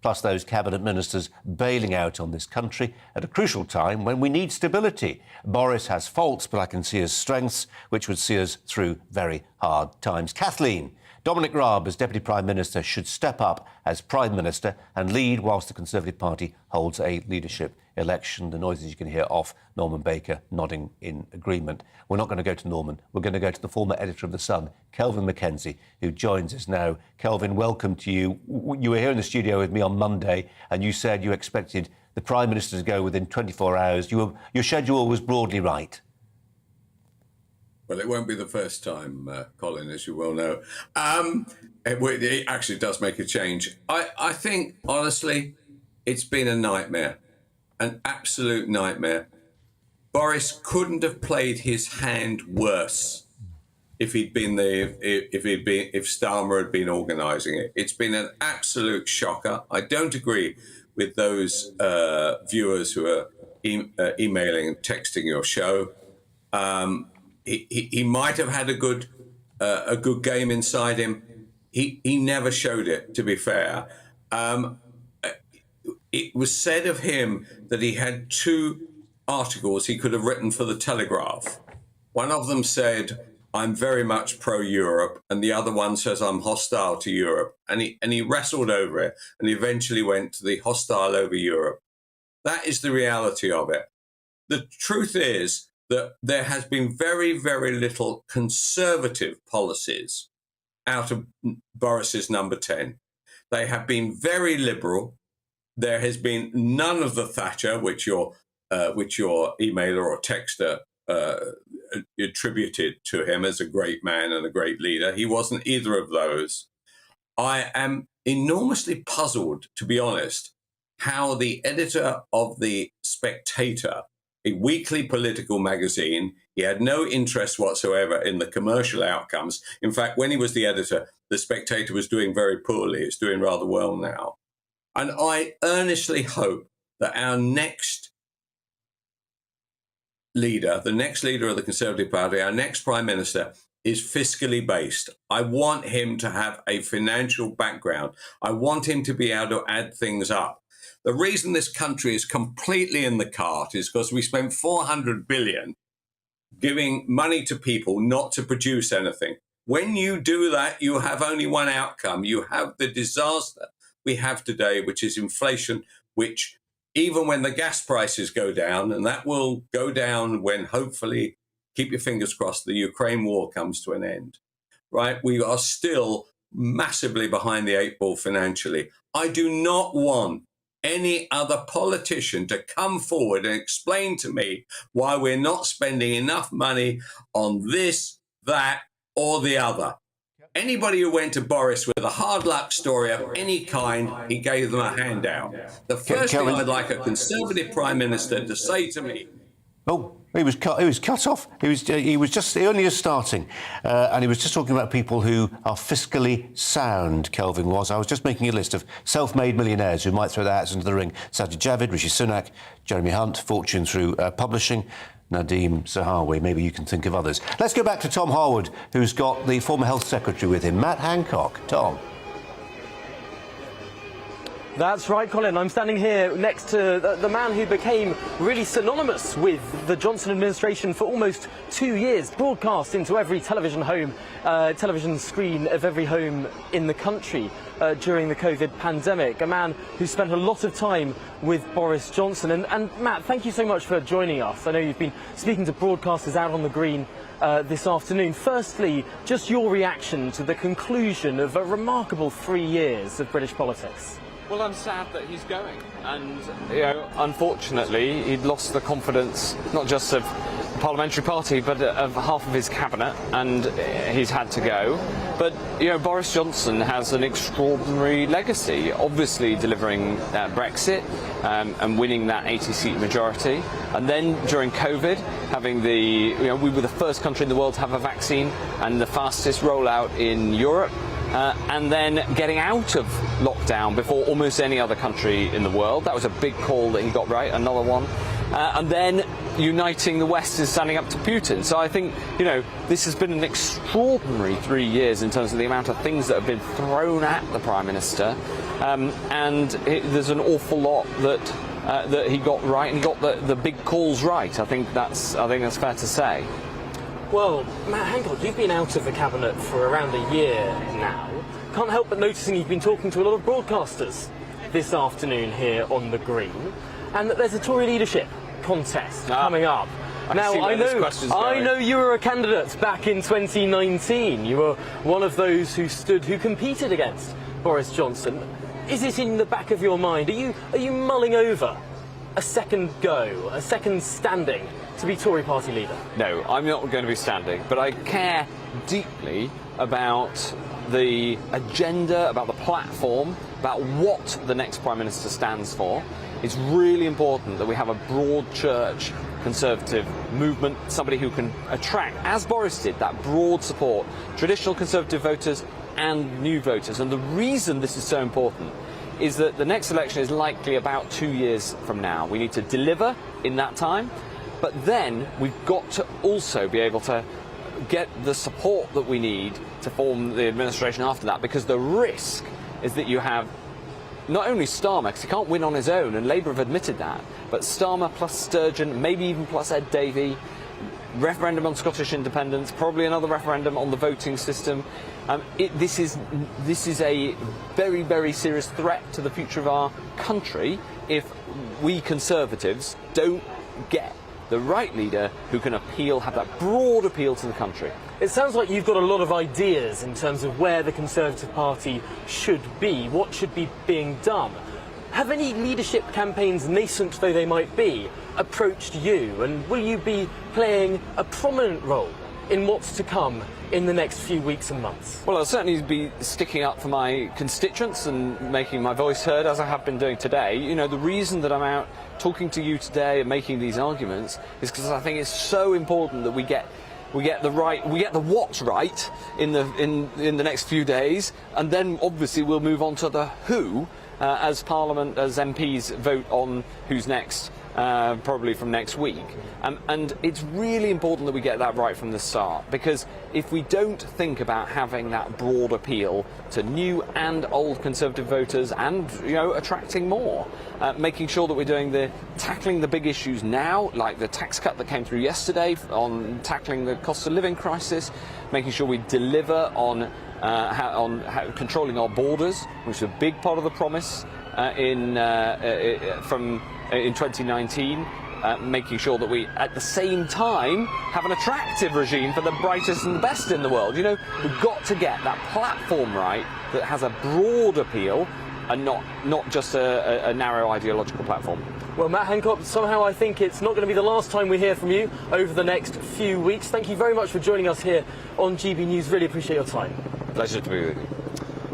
Plus those cabinet ministers bailing out on this country at a crucial time when we need stability. Boris has faults, but I can see his strengths, which would see us through very hard times. Kathleen, Dominic Raab as Deputy Prime Minister should step up as Prime Minister and lead whilst the Conservative Party holds a leadership election. The noises you can hear off, Norman Baker nodding in agreement. We're not going to go to Norman. We're going to go to the former editor of The Sun, Kelvin Mackenzie, who joins us now. Kelvin, welcome to you. You were here in the studio with me on Monday and you said you expected the Prime Minister to go within 24 hours. Your schedule was broadly right.
Well, it won't be the first time, Colin, as you well know. It actually does make a change. I think, honestly, it's been a nightmare, an absolute nightmare. Boris couldn't have played his hand worse if Starmer had been organising it. It's been an absolute shocker. I don't agree with those viewers who are emailing and texting your show. He might have had a good game inside him. He never showed it, to be fair. It was said of him that he had two articles he could have written for the Telegraph. One of them said, I'm very much pro-Europe, and the other one says I'm hostile to Europe. And he wrestled over it and eventually went to the hostile over Europe. That is the reality of it. The truth is that there has been very, very little conservative policies out of Boris's number 10. They have been very liberal. There has been none of the Thatcher, which your emailer or texter attributed to him as a great man and a great leader. He wasn't either of those. I am enormously puzzled, to be honest, how the editor of The Spectator, a weekly political magazine, he had no interest whatsoever in the commercial outcomes. In fact, when he was the editor, The Spectator was doing very poorly. It's doing rather well now. And I earnestly hope that our next leader, the next leader of the Conservative Party, our next Prime Minister, is fiscally based. I want him to have a financial background. I want him to be able to add things up. The reason this country is completely in the cart is because we spent $400 billion giving money to people not to produce anything. When you do that, you have only one outcome. You have the disaster we have today, which is inflation, which even when the gas prices go down, and that will go down when hopefully, keep your fingers crossed, the Ukraine war comes to an end, right? We are still massively behind the eight ball financially. I do not want any other politician to come forward and explain to me why we're not spending enough money on this, that, or the other. Anybody who went to Boris with a hard luck story of any kind, he gave them a handout. The first thing I'd like a Conservative Prime Minister to say to me
Oh, he was cut off. He was only just starting, and he was just talking about people who are fiscally sound. Kelvin was. I was just making a list of self-made millionaires who might throw their hats into the ring: Sajid Javid, Rishi Sunak, Jeremy Hunt, fortune through publishing, Nadeem Zahawi. Maybe you can think of others. Let's go back to Tom Harwood, who's got the former Health Secretary with him, Matt Hancock. Tom.
That's right, Colin. I'm standing here next to the man who became really synonymous with the Johnson administration for almost 2 years, broadcast into every television screen of every home in the country during the COVID pandemic. A man who spent a lot of time with Boris Johnson. And Matt, thank you so much for joining us. I know you've been speaking to broadcasters out on the green this afternoon. Firstly, just your reaction to the conclusion of a remarkable 3 years of British politics.
Well, I'm sad that he's going, and unfortunately, he'd lost the confidence not just of the parliamentary party, but of half of his cabinet, and he's had to go. But Boris Johnson has an extraordinary legacy, obviously delivering Brexit and winning that 80-seat majority, and then during COVID, having we were the first country in the world to have a vaccine and the fastest rollout in Europe. And then getting out of lockdown before almost any other country in the world. That was a big call that he got right, another one. And then uniting the West and standing up to Putin. So I think, this has been an extraordinary 3 years in terms of the amount of things that have been thrown at the Prime Minister. There's an awful lot that he got right, and he got the big calls right. I think that's fair to say.
Well, Matt Hancock, you've been out of the cabinet for around a year now. Can't help but noticing you've been talking to a lot of broadcasters this afternoon here on the Green, and that there's a Tory leadership contest coming up. Now, I know you were a candidate back in 2019. You were one of those who competed against Boris Johnson. Is it in the back of your mind? Are you mulling over a second go, a second standing to be Tory party leader?
No, I'm not going to be standing, but I care deeply about the agenda, about the platform, about what the next Prime Minister stands for. It's really important that we have a broad church Conservative movement, somebody who can attract, as Boris did, that broad support, traditional Conservative voters and new voters. And the reason this is so important is that the next election is likely about 2 years from now. We need to deliver in that time. But then we've got to also be able to get the support that we need to form the administration after that, because the risk is that you have not only Starmer, because he can't win on his own, and Labour have admitted that, but Starmer plus Sturgeon, maybe even plus Ed Davey, referendum on Scottish independence, probably another referendum on the voting system. This is a very, very serious threat to the future of our country if we Conservatives don't get the right leader who can have that broad appeal to the country.
It sounds like you've got a lot of ideas in terms of where the Conservative Party should be, what should be being done. Have any leadership campaigns, nascent though they might be, approached you, and will you be playing a prominent role in what's to come in the next few weeks and months?
Well, I'll certainly be sticking up for my constituents and making my voice heard, as I have been doing today. The reason that I'm out talking to you today and making these arguments is because I think it's so important that we get the what right in the next few days, and then obviously we'll move on to the who as Parliament, as MPs vote on who's next. Probably from next week. And it's really important that we get that right from the start, because if we don't think about having that broad appeal to new and old Conservative voters and, attracting more, making sure that we're tackling the big issues now, like the tax cut that came through yesterday on tackling the cost of living crisis, making sure we deliver on controlling our borders, which is a big part of the promise in 2019, making sure that we, at the same time, have an attractive regime for the brightest and the best in the world. We've got to get that platform right that has a broad appeal and not just a narrow ideological platform.
Well, Matt Hancock, somehow I think it's not going to be the last time we hear from you over the next few weeks. Thank you very much for joining us here on GB News. Really appreciate your time.
Pleasure to be with you.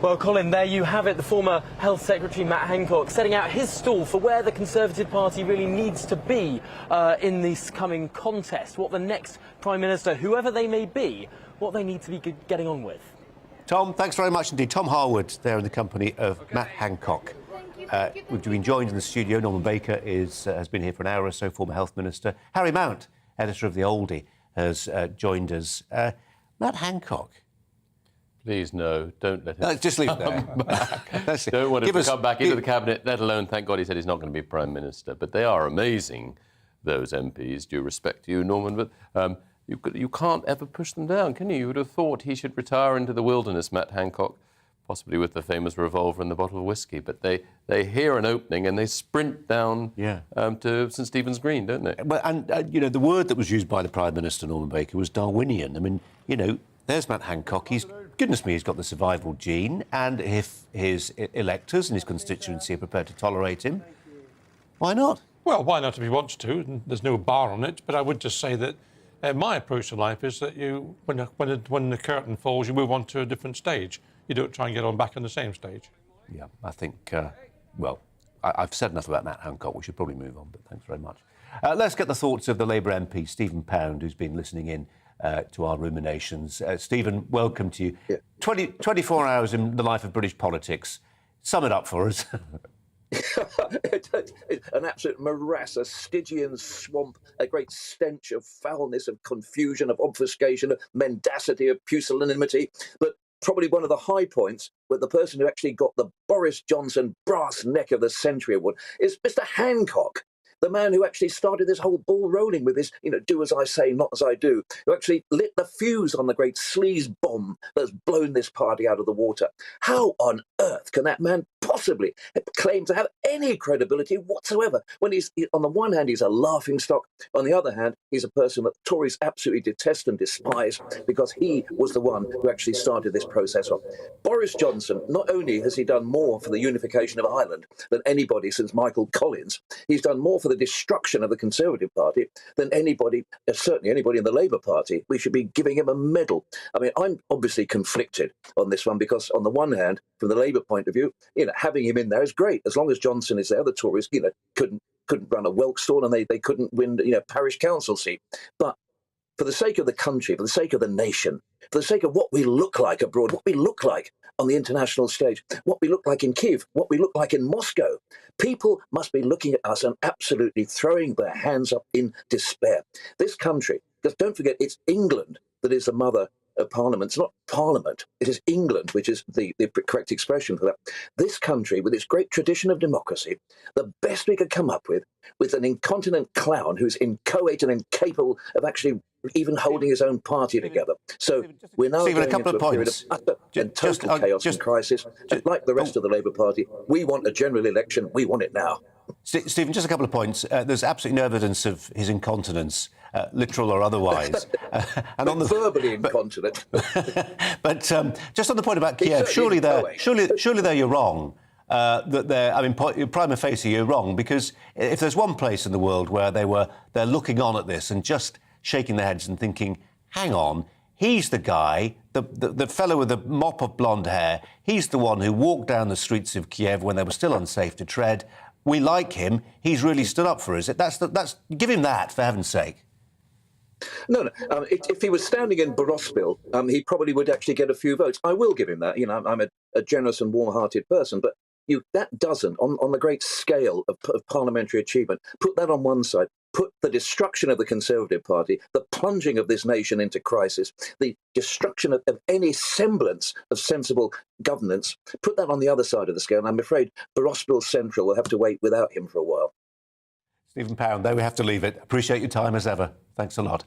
Well, Colin, there you have it. The former Health Secretary Matt Hancock setting out his stall for where the Conservative Party really needs to be in this coming contest. What the next Prime Minister, whoever they may be, what they need to be getting on with.
Tom, thanks very much indeed. Tom Harwood there in the company of Matt Hancock. We've been joined in the studio. Norman Baker has been here for an hour or so, former Health Minister. Harry Mount, editor of The Oldie, has joined us. Matt Hancock.
Please, no, don't let him.
No, just leave it there.
Don't want him to come back into the cabinet, let alone, thank God, he said he's not going to be Prime Minister. But they are amazing, those MPs, due respect to you, Norman. But you can't ever push them down, can you? You would have thought he should retire into the wilderness, Matt Hancock, possibly with the famous revolver and the bottle of whiskey. But they hear an opening and they sprint down to St Stephen's Green, don't they?
But, the word that was used by the Prime Minister, Norman Baker, was Darwinian. I mean, there's Matt Hancock. Goodness me, he's got the survival gene, and if his electors and his constituency are prepared to tolerate him, why not?
Well, why not if he wants to? There's no bar on it. But I would just say that my approach to life is that when the curtain falls, you move on to a different stage. You don't try and get on back on the same stage.
Yeah, I think, I've said enough about Matt Hancock. We should probably move on, but thanks very much. Let's get the thoughts of the Labour MP, Stephen Pound, who's been listening in to our ruminations. Stephen, welcome to you. Yeah. 24 hours in the life of British politics. Sum it up for us.
An absolute morass, a Stygian swamp, a great stench of foulness, of confusion, of obfuscation, of mendacity, of pusillanimity. But probably one of the high points, with the person who actually got the Boris Johnson Brass Neck of the Century award, is Mr. Hancock. The man who actually started this whole ball rolling with this, do as I say, not as I do, who actually lit the fuse on the great sleaze bomb that's blown this party out of the water. How on earth can that man possibly claim to have any credibility whatsoever when on the one hand, he's a laughingstock, on the other hand, he's a person that the Tories absolutely detest and despise because he was the one who actually started this process off. Boris Johnson, not only has he done more for the unification of Ireland than anybody since Michael Collins, he's done more for the destruction of the Conservative Party than anybody, certainly anybody in the Labour Party. We should be giving him a medal. I mean, I'm obviously conflicted on this one because on the one hand, from the Labour point of view, having him in there is great. As long as Johnson is there, the Tories, couldn't run a whelk stall and they couldn't win, parish council seat. But for the sake of the country, for the sake of the nation, for the sake of what we look like abroad, what we look like on the international stage, what we look like in Kiev, what we look like in Moscow, people must be looking at us and absolutely throwing their hands up in despair. This country, because don't forget, it's England that is the mother of Parliament. It's not Parliament, it is England, which is the correct expression for that. This country, with its great tradition of democracy, the best we could come up with an incontinent clown who's inchoate and incapable of actually even holding his own party together. So we're now going into a period of utter and total chaos and crisis. And like the rest of the Labour Party, we want a general election. We want it now.
Stephen, just a couple of points. There's absolutely no evidence of his incontinence, literal or otherwise.
And on the verbally incontinent.
But just on the point about Kiev, surely there you're wrong. Prima facie, you're wrong, because if there's one place in the world where they're looking on at this and just shaking their heads and thinking, hang on, he's the guy, the fellow with the mop of blonde hair, he's the one who walked down the streets of Kiev when they were still unsafe to tread. We like him. He's really stood up for us. Give him that, for heaven's sake.
No. If he was standing in Borospil, he probably would actually get a few votes. I will give him that. I'm a generous and warm-hearted person, but that doesn't, on the great scale of parliamentary achievement, put that on one side. Put the destruction of the Conservative Party, the plunging of this nation into crisis, the destruction of any semblance of sensible governance, put that on the other side of the scale. And I'm afraid Borospil Central will have to wait without him for a while.
Stephen Pound, there we have to leave it. Appreciate your time as ever. Thanks a lot.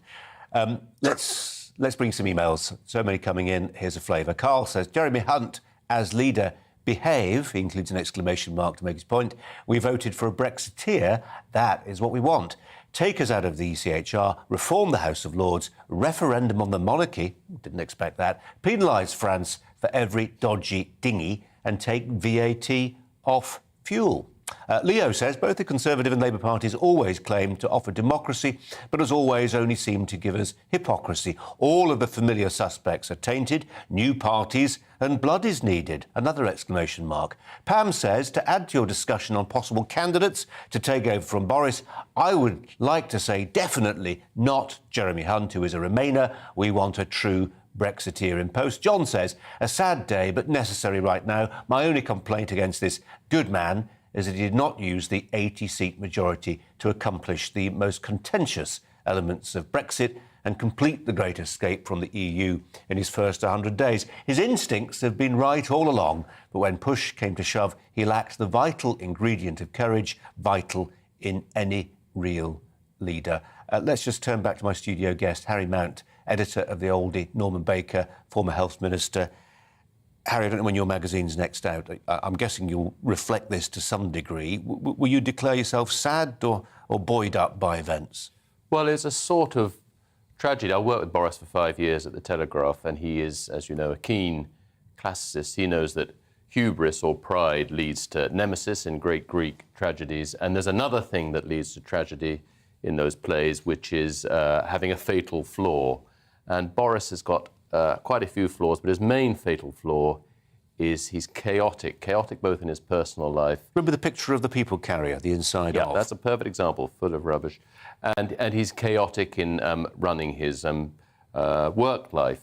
Let's bring some emails. So many coming in. Here's a flavour. Carl says, Jeremy Hunt as leader. Behave, he includes an exclamation mark to make his point. We voted for a Brexiteer. That is what we want. Take us out of the ECHR, reform the House of Lords, referendum on the monarchy, didn't expect that, penalise France for every dodgy dinghy and take VAT off fuel. Leo says both the Conservative and Labour parties always claim to offer democracy, but as always only seem to give us hypocrisy. All of the familiar suspects are tainted, new parties, and blood is needed. Another exclamation mark. Pam says, to add to your discussion on possible candidates to take over from Boris, I would like to say definitely not Jeremy Hunt, who is a Remainer. We want a true Brexiteer in post. John says, a sad day but necessary right now. My only complaint against this good man is that he did not use the 80-seat majority to accomplish the most contentious elements of Brexit and complete the great escape from the EU in his first 100 days. His instincts have been right all along, but when push came to shove, he lacked the vital ingredient of courage, vital in any real leader. Let's just turn back to my studio guest, Harry Mount, editor of the oldie, Norman Baker, former health minister. Harry, I don't know when your magazine's next out. I'm guessing you'll reflect this to some degree. Will you declare yourself sad or buoyed up by events?
Well, it's a sort of tragedy. I worked with Boris for 5 years at the Telegraph, and he is, as you know, a keen classicist. He knows that hubris or pride leads to nemesis in great Greek tragedies, and there's another thing that leads to tragedy in those plays, which is having a fatal flaw. And Boris has got quite a few flaws, but his main fatal flaw is he's chaotic both in his personal life.
Remember the picture of the people carrier, the inside
Yeah,
of?
that's a perfect example, full of rubbish. And he's chaotic in running his work life.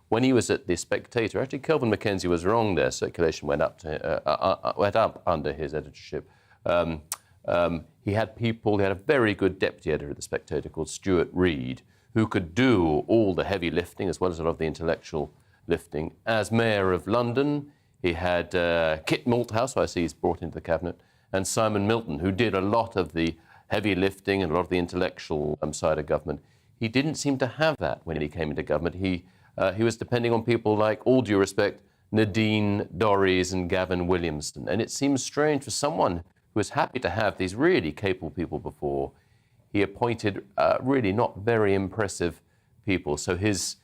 When he was at The Spectator, actually Kelvin Mackenzie was wrong there. Circulation went up under his editorship. He had a very good deputy editor at The Spectator called Stuart Reid, who could do all the heavy lifting as well as a lot of the intellectual lifting. As Mayor of London, he had Kit Malthouse, who I see he's brought into the cabinet, and Simon Milton, who did a lot of the heavy lifting and a lot of the intellectual side of government. He didn't seem to have that when he came into government. He was depending on people like, all due respect, Nadine Dorries and Gavin Williamson. And it seems strange for someone who was happy to have these really capable people before. He appointed really not very impressive people. So this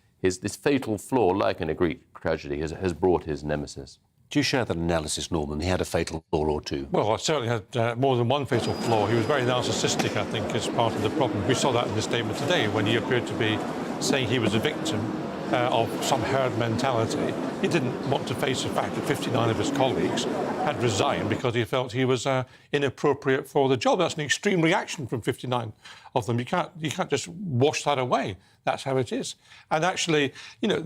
fatal flaw, like in a Greek tragedy, has brought his nemesis.
Do you share that analysis, Norman? He had a fatal flaw or two.
Well, I certainly had more than one fatal flaw. He was very narcissistic, I think, as part of the problem. We saw that in the statement today when he appeared to be saying he was a victim of some herd mentality. He didn't want to face the fact that 59 of his colleagues had resigned because he felt he was inappropriate for the job. That's an extreme reaction from 59 of them. You can't just wash that away. That's how it is. And actually, you know,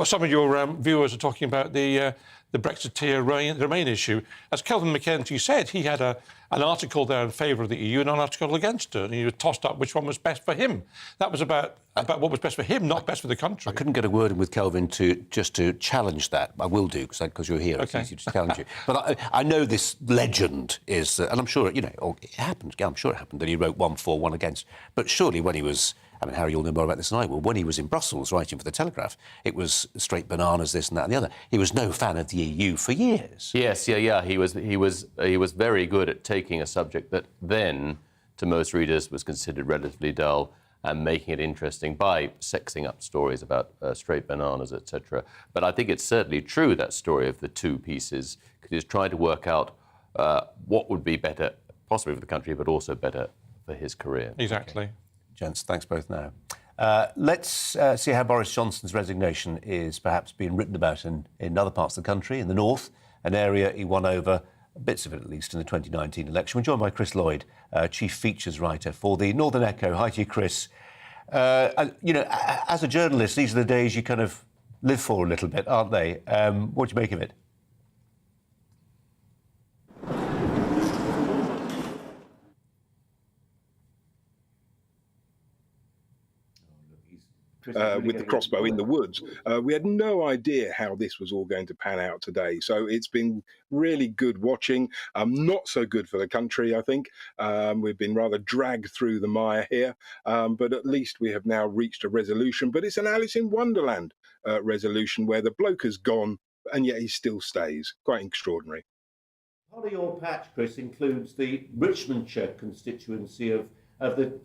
some of your viewers are talking about the Brexiteer Remain issue. As Kelvin Mackenzie said, he had an article there in favour of the EU and an article against it, and he was tossed up which one was best for him. That was about what was best for him, not best for the country.
I couldn't get a word in with Kelvin to challenge that. I will do, because you're here.
Okay.
It's easy to challenge you. But I know this legend is, and I'm sure, it happened. I'm sure it happened that he wrote 1 for, 1 against. But surely when he was... I mean, Harry, you'll know more about this than I will. When he was in Brussels writing for the Telegraph, it was straight bananas, this and that and the other. He was no fan of the EU for years.
Yes, yeah. He was very good at taking a subject that then, to most readers, was considered relatively dull and making it interesting by sexing up stories about straight bananas, etc. But I think it's certainly true, that story of the two pieces, because he was trying to work out what would be better, possibly for the country, but also better for his career.
Exactly.
Okay. Gents, thanks both now. Let's see how Boris Johnson's resignation is perhaps being written about in other parts of the country, in the north, an area he won over, bits of it at least, in the 2019 election. We're joined by Chris Lloyd, chief features writer for the Northern Echo. Hi to you, Chris. As a journalist, these are the days you kind of live for a little bit, aren't they? What do you make of it?
With the crossbow in the woods. We had no idea how this was all going to pan out today. So it's been really good watching. Not so good for the country, I think. We've been rather dragged through the mire here, but at least we have now reached a resolution. But it's an Alice in Wonderland resolution where the bloke has gone and yet he still stays. Quite extraordinary.
Part of your patch, Chris, includes the Richmondshire constituency of the...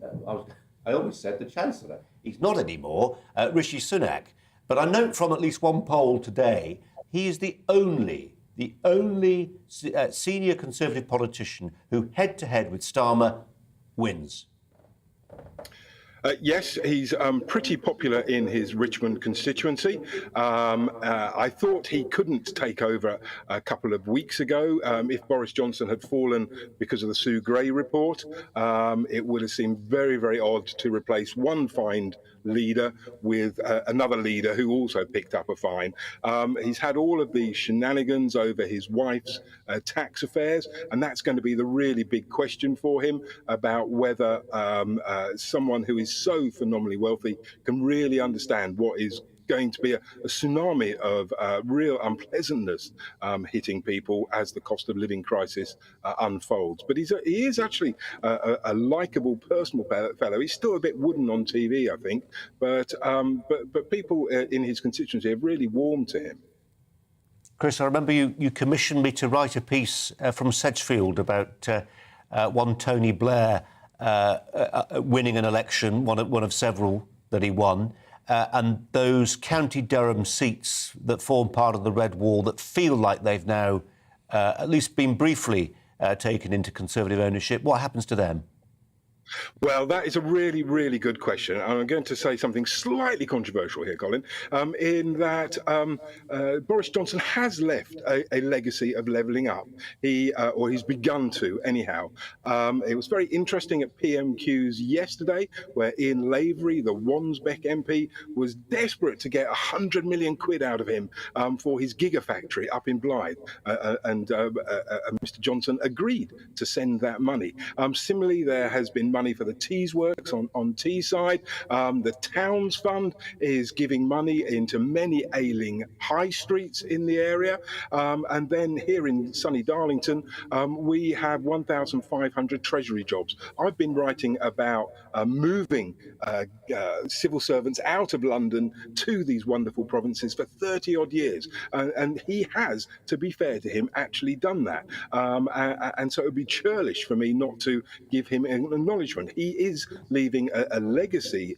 I almost said the Chancellor. He's not anymore, Rishi Sunak. But I note from at least one poll today, he is the only the only senior Conservative politician who, head-to-head with Starmer, wins?
Yes, he's pretty popular in his Richmond constituency. I thought he couldn't take over a couple of weeks ago. If Boris Johnson had fallen because of the Sue Gray report, it would have seemed very, very odd to replace one fined leader with another leader who also picked up a fine. He's had all of the shenanigans over his wife's tax affairs, and that's going to be the really big question for him about whether someone who is so phenomenally wealthy can really understand what is going to be a tsunami of real unpleasantness hitting people as the cost of living crisis unfolds. But he is actually a likeable, personal fellow. He's still a bit wooden on TV, I think, but people in his constituency have really warmed to him.
Chris, I remember you commissioned me to write a piece from Sedgefield about one Tony Blair winning an election, one of several that he won, and those County Durham seats that form part of the Red Wall that feel like they've now at least been briefly taken into Conservative ownership. What happens to them?
Well, that is a really, really good question. I'm going to say something slightly controversial here, Colin, in that Boris Johnson has left a legacy of levelling up. Or he's begun to, anyhow. It was very interesting at PMQs yesterday, where Ian Lavery, the Wansbeck MP, was desperate to get 100 million quid out of him for his gigafactory up in Blythe. And Mr. Johnson agreed to send that money. Similarly, there has been money for the Tees Works on Teesside. The Towns Fund is giving money into many ailing high streets in the area. And then here in sunny Darlington, we have 1,500 Treasury jobs. I've been writing about moving civil servants out of London to these wonderful provinces for 30 odd years. And he has, to be fair to him, actually done that. And so it would be churlish for me not to give him an acknowledgement. He is leaving a legacy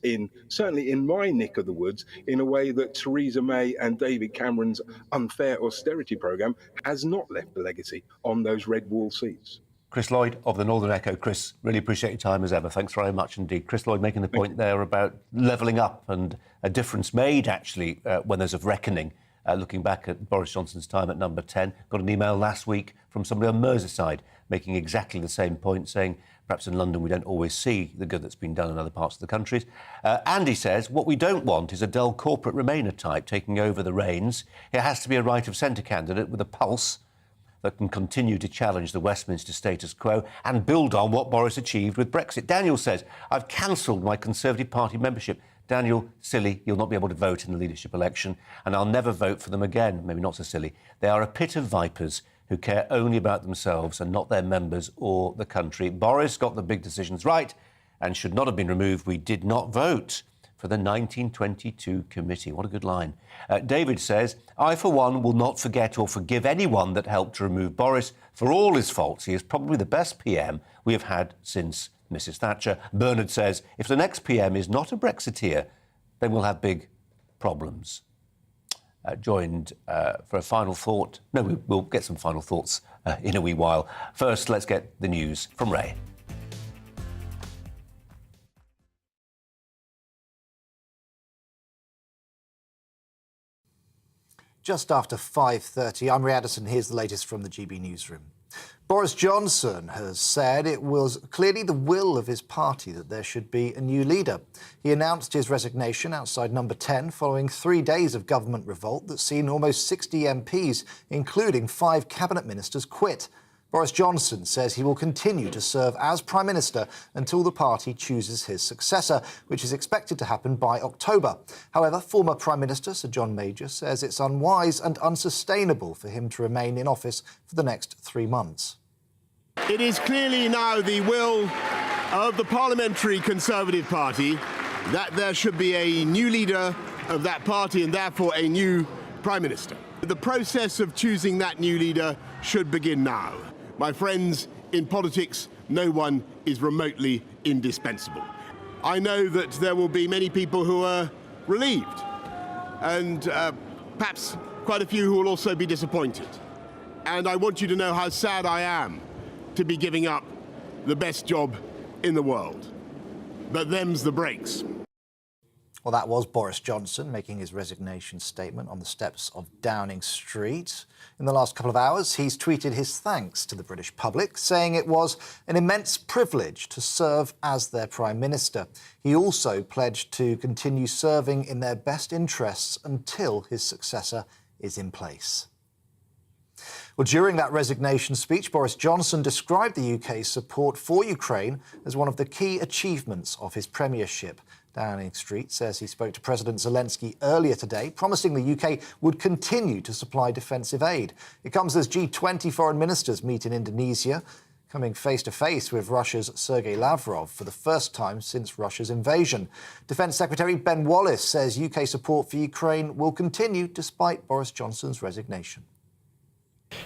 certainly in my neck of the woods, in a way that Theresa May and David Cameron's unfair austerity programme has not left a legacy on those Red Wall seats.
Chris Lloyd of the Northern Echo. Chris, really appreciate your time as ever. Thanks very much indeed. Chris Lloyd making the point there about levelling up and a difference made, actually, when there's a reckoning. Looking back at Boris Johnson's time at number 10, got an email last week from somebody on Merseyside making exactly the same point, saying perhaps in London we don't always see the good that's been done in other parts of the country. Andy says, what we don't want is a dull corporate Remainer type taking over the reins. It has to be a right of centre candidate with a pulse that can continue to challenge the Westminster status quo and build on what Boris achieved with Brexit. Daniel says, I've cancelled my Conservative Party membership. Daniel, silly, you'll not be able to vote in the leadership election, and I'll never vote for them again. Maybe not so silly. They are a pit of vipers who care only about themselves and not their members or the country. Boris got the big decisions right and should not have been removed. We did not vote for the 1922 committee. What a good line. David says, I, for one, will not forget or forgive anyone that helped to remove Boris. For all his faults, he is probably the best PM we have had since Mrs Thatcher. Bernard says, if the next PM is not a Brexiteer, then we'll have big problems. Joined for a final thought. No, we'll get some final thoughts in a wee while. First, let's get the news from Ray.
Just after 5:30, I'm Ray Addison. Here's the latest from the GB newsroom. Boris Johnson has said it was clearly the will of his party that there should be a new leader. He announced his resignation outside number 10 following 3 days of government revolt that's seen almost 60 MPs, including 5 cabinet ministers, quit. Boris Johnson says he will continue to serve as Prime Minister until the party chooses his successor, which is expected to happen by October. However, former Prime Minister Sir John Major says it's unwise and unsustainable for him to remain in office for the next 3 months.
It is clearly now the will of the Parliamentary Conservative Party that there should be a new leader of that party and therefore a new Prime Minister. The process of choosing that new leader should begin now. My friends, in politics, no one is remotely indispensable. I know that there will be many people who are relieved and perhaps quite a few who will also be disappointed. And I want you to know how sad I am to be giving up the best job in the world. But them's the breaks.
Well, that was Boris Johnson making his resignation statement on the steps of Downing Street. In the last couple of hours, he's tweeted his thanks to the British public, saying it was an immense privilege to serve as their Prime Minister. He also pledged to continue serving in their best interests until his successor is in place. Well, during that resignation speech, Boris Johnson described the UK's support for Ukraine as one of the key achievements of his premiership. Downing Street says he spoke to President Zelensky earlier today, promising the UK would continue to supply defensive aid. It comes as G20 foreign ministers meet in Indonesia, coming face-to-face with Russia's Sergei Lavrov for the first time since Russia's invasion. Defence Secretary Ben Wallace says UK support for Ukraine will continue despite Boris Johnson's resignation.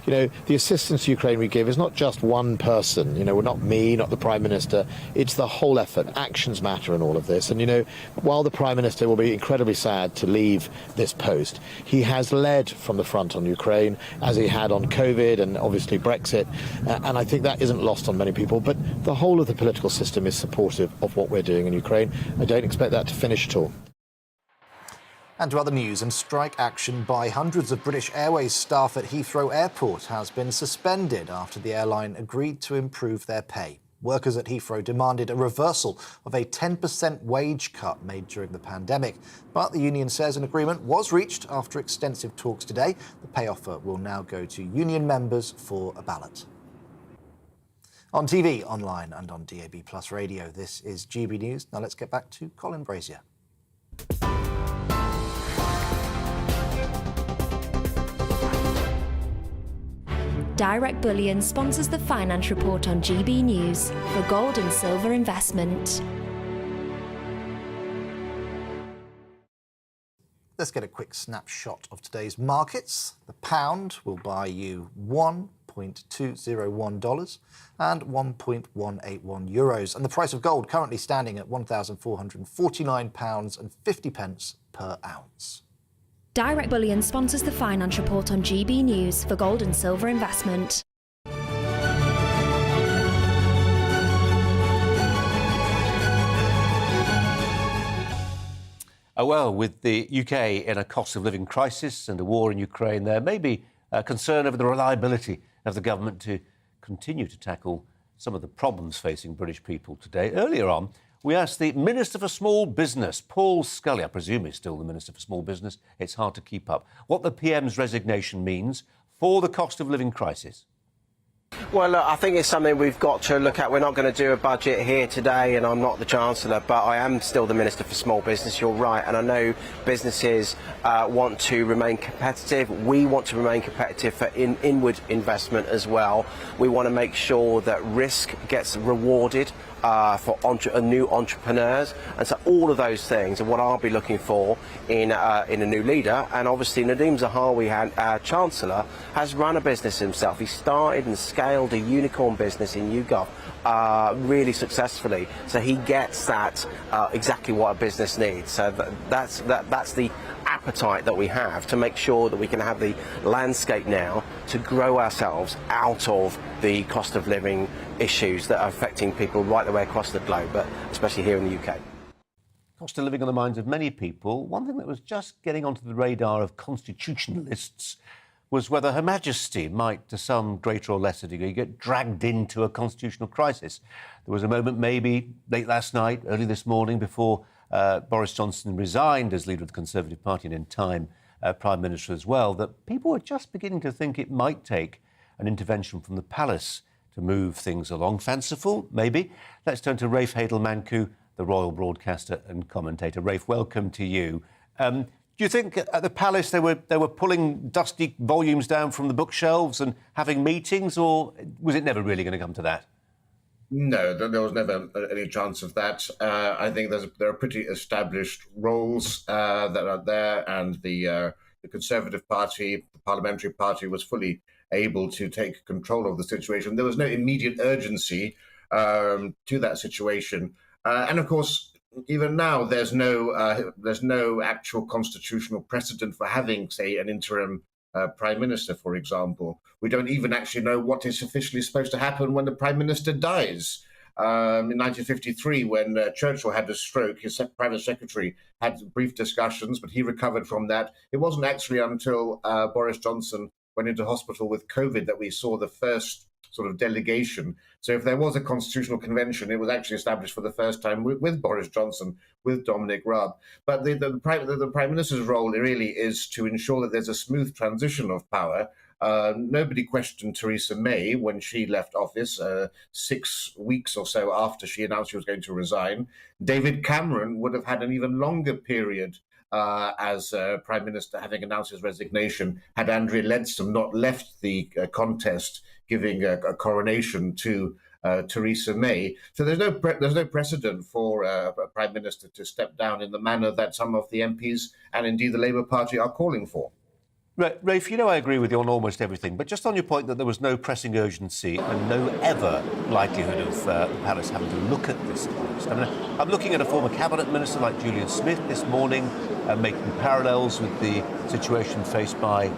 You know, the assistance to Ukraine we give is not just one person. You know, we're not me, not the Prime Minister. It's the whole effort. Actions matter in all of this. And, you know, while the Prime Minister will be incredibly sad to leave this post, he has led from the front on Ukraine, as he had on COVID and obviously Brexit. And I think that isn't lost on many people. But the whole of the political system is supportive of what we're doing in Ukraine. I don't expect that to finish at all.
And to other news, and strike action by hundreds of British Airways staff at Heathrow Airport has been suspended after the airline agreed to improve their pay. Workers at Heathrow demanded a reversal of a 10% wage cut made during the pandemic. But the union says an agreement was reached after extensive talks today. The pay offer will now go to union members for a ballot. On TV, online and on DAB+ radio, this is GB News. Now let's get back to Colin Brazier.
Direct Bullion sponsors the Finance Report on GB News for gold and silver investment.
Let's get a quick snapshot of today's markets. The pound will buy you $1.201 and 1.181 euros. And the price of gold currently standing at £1,449.50 per ounce.
Direct Bullion sponsors the Finance Report on GB News for gold and silver investment.
Well, with the UK in a cost of living crisis and a war in Ukraine, there may be a concern over the reliability of the government to continue to tackle some of the problems facing British people today. Earlier on, we asked the Minister for Small Business, Paul Scully, I presume he's still the Minister for Small Business, it's hard to keep up, what the PM's resignation means for the cost of living crisis.
Well, look, I think it's something we've got to look at. We're not going to do a budget here today, and I'm not the Chancellor, but I am still the Minister for Small Business, you're right, and I know businesses want to remain competitive. We want to remain competitive for inward investment as well. We want to make sure that risk gets rewarded for new entrepreneurs, and so all of those things are what I'll be looking for in a new leader. And obviously Nadeem Zahawi, our Chancellor, has run a business himself. He started and scaled a unicorn business in YouGov really successfully, so he gets that exactly what a business needs. So that's the appetite that we have to make sure that we can have the landscape now to grow ourselves out of the cost of living issues that are affecting people right the way across the globe, but especially here in the UK.
Cost of living on the minds of many people. One thing that was just getting onto the radar of constitutionalists was whether Her Majesty might, to some greater or lesser degree, get dragged into a constitutional crisis. There was a moment maybe late last night, early this morning, before Boris Johnson resigned as leader of the Conservative Party and in time Prime Minister as well, that people were just beginning to think it might take an intervention from the palace to move things along. Fanciful, maybe? Let's turn to Rafe Hadel-Mancu, the royal broadcaster and commentator. Rafe, welcome to you. Do you think at the palace they were pulling dusty volumes down from the bookshelves and having meetings, or was it never really going to come to that?
No, there was never any chance of that. I think there are pretty established roles that are there, and the Conservative Party, the Parliamentary Party, was fully able to take control of the situation. There was no immediate urgency to that situation, and of course, even now, there's no actual constitutional precedent for having, say, an interim Prime Minister, for example. We don't even actually know what is officially supposed to happen when the Prime Minister dies. In 1953, when Churchill had a stroke, his private secretary had brief discussions, but he recovered from that. It wasn't actually until Boris Johnson went into hospital with COVID that we saw the first sort of delegation. So if there was a constitutional convention, it was actually established for the first time with Boris Johnson, with Dominic Raab. But the Prime Minister's role really is to ensure that there's a smooth transition of power. Nobody questioned Theresa May when she left office 6 weeks or so after she announced she was going to resign. David Cameron would have had an even longer period as Prime Minister, having announced his resignation, had Andrea Leadsom not left the contest, giving a coronation to Theresa May. So there's no precedent for a Prime Minister to step down in the manner that some of the MPs and indeed the Labour Party are calling for.
Rafe, you know I agree with you on almost everything, but just on your point that there was no pressing urgency and no ever likelihood of the Palace having to look at this. I mean, I'm looking at a former cabinet minister like Julian Smith this morning, making parallels with the situation faced by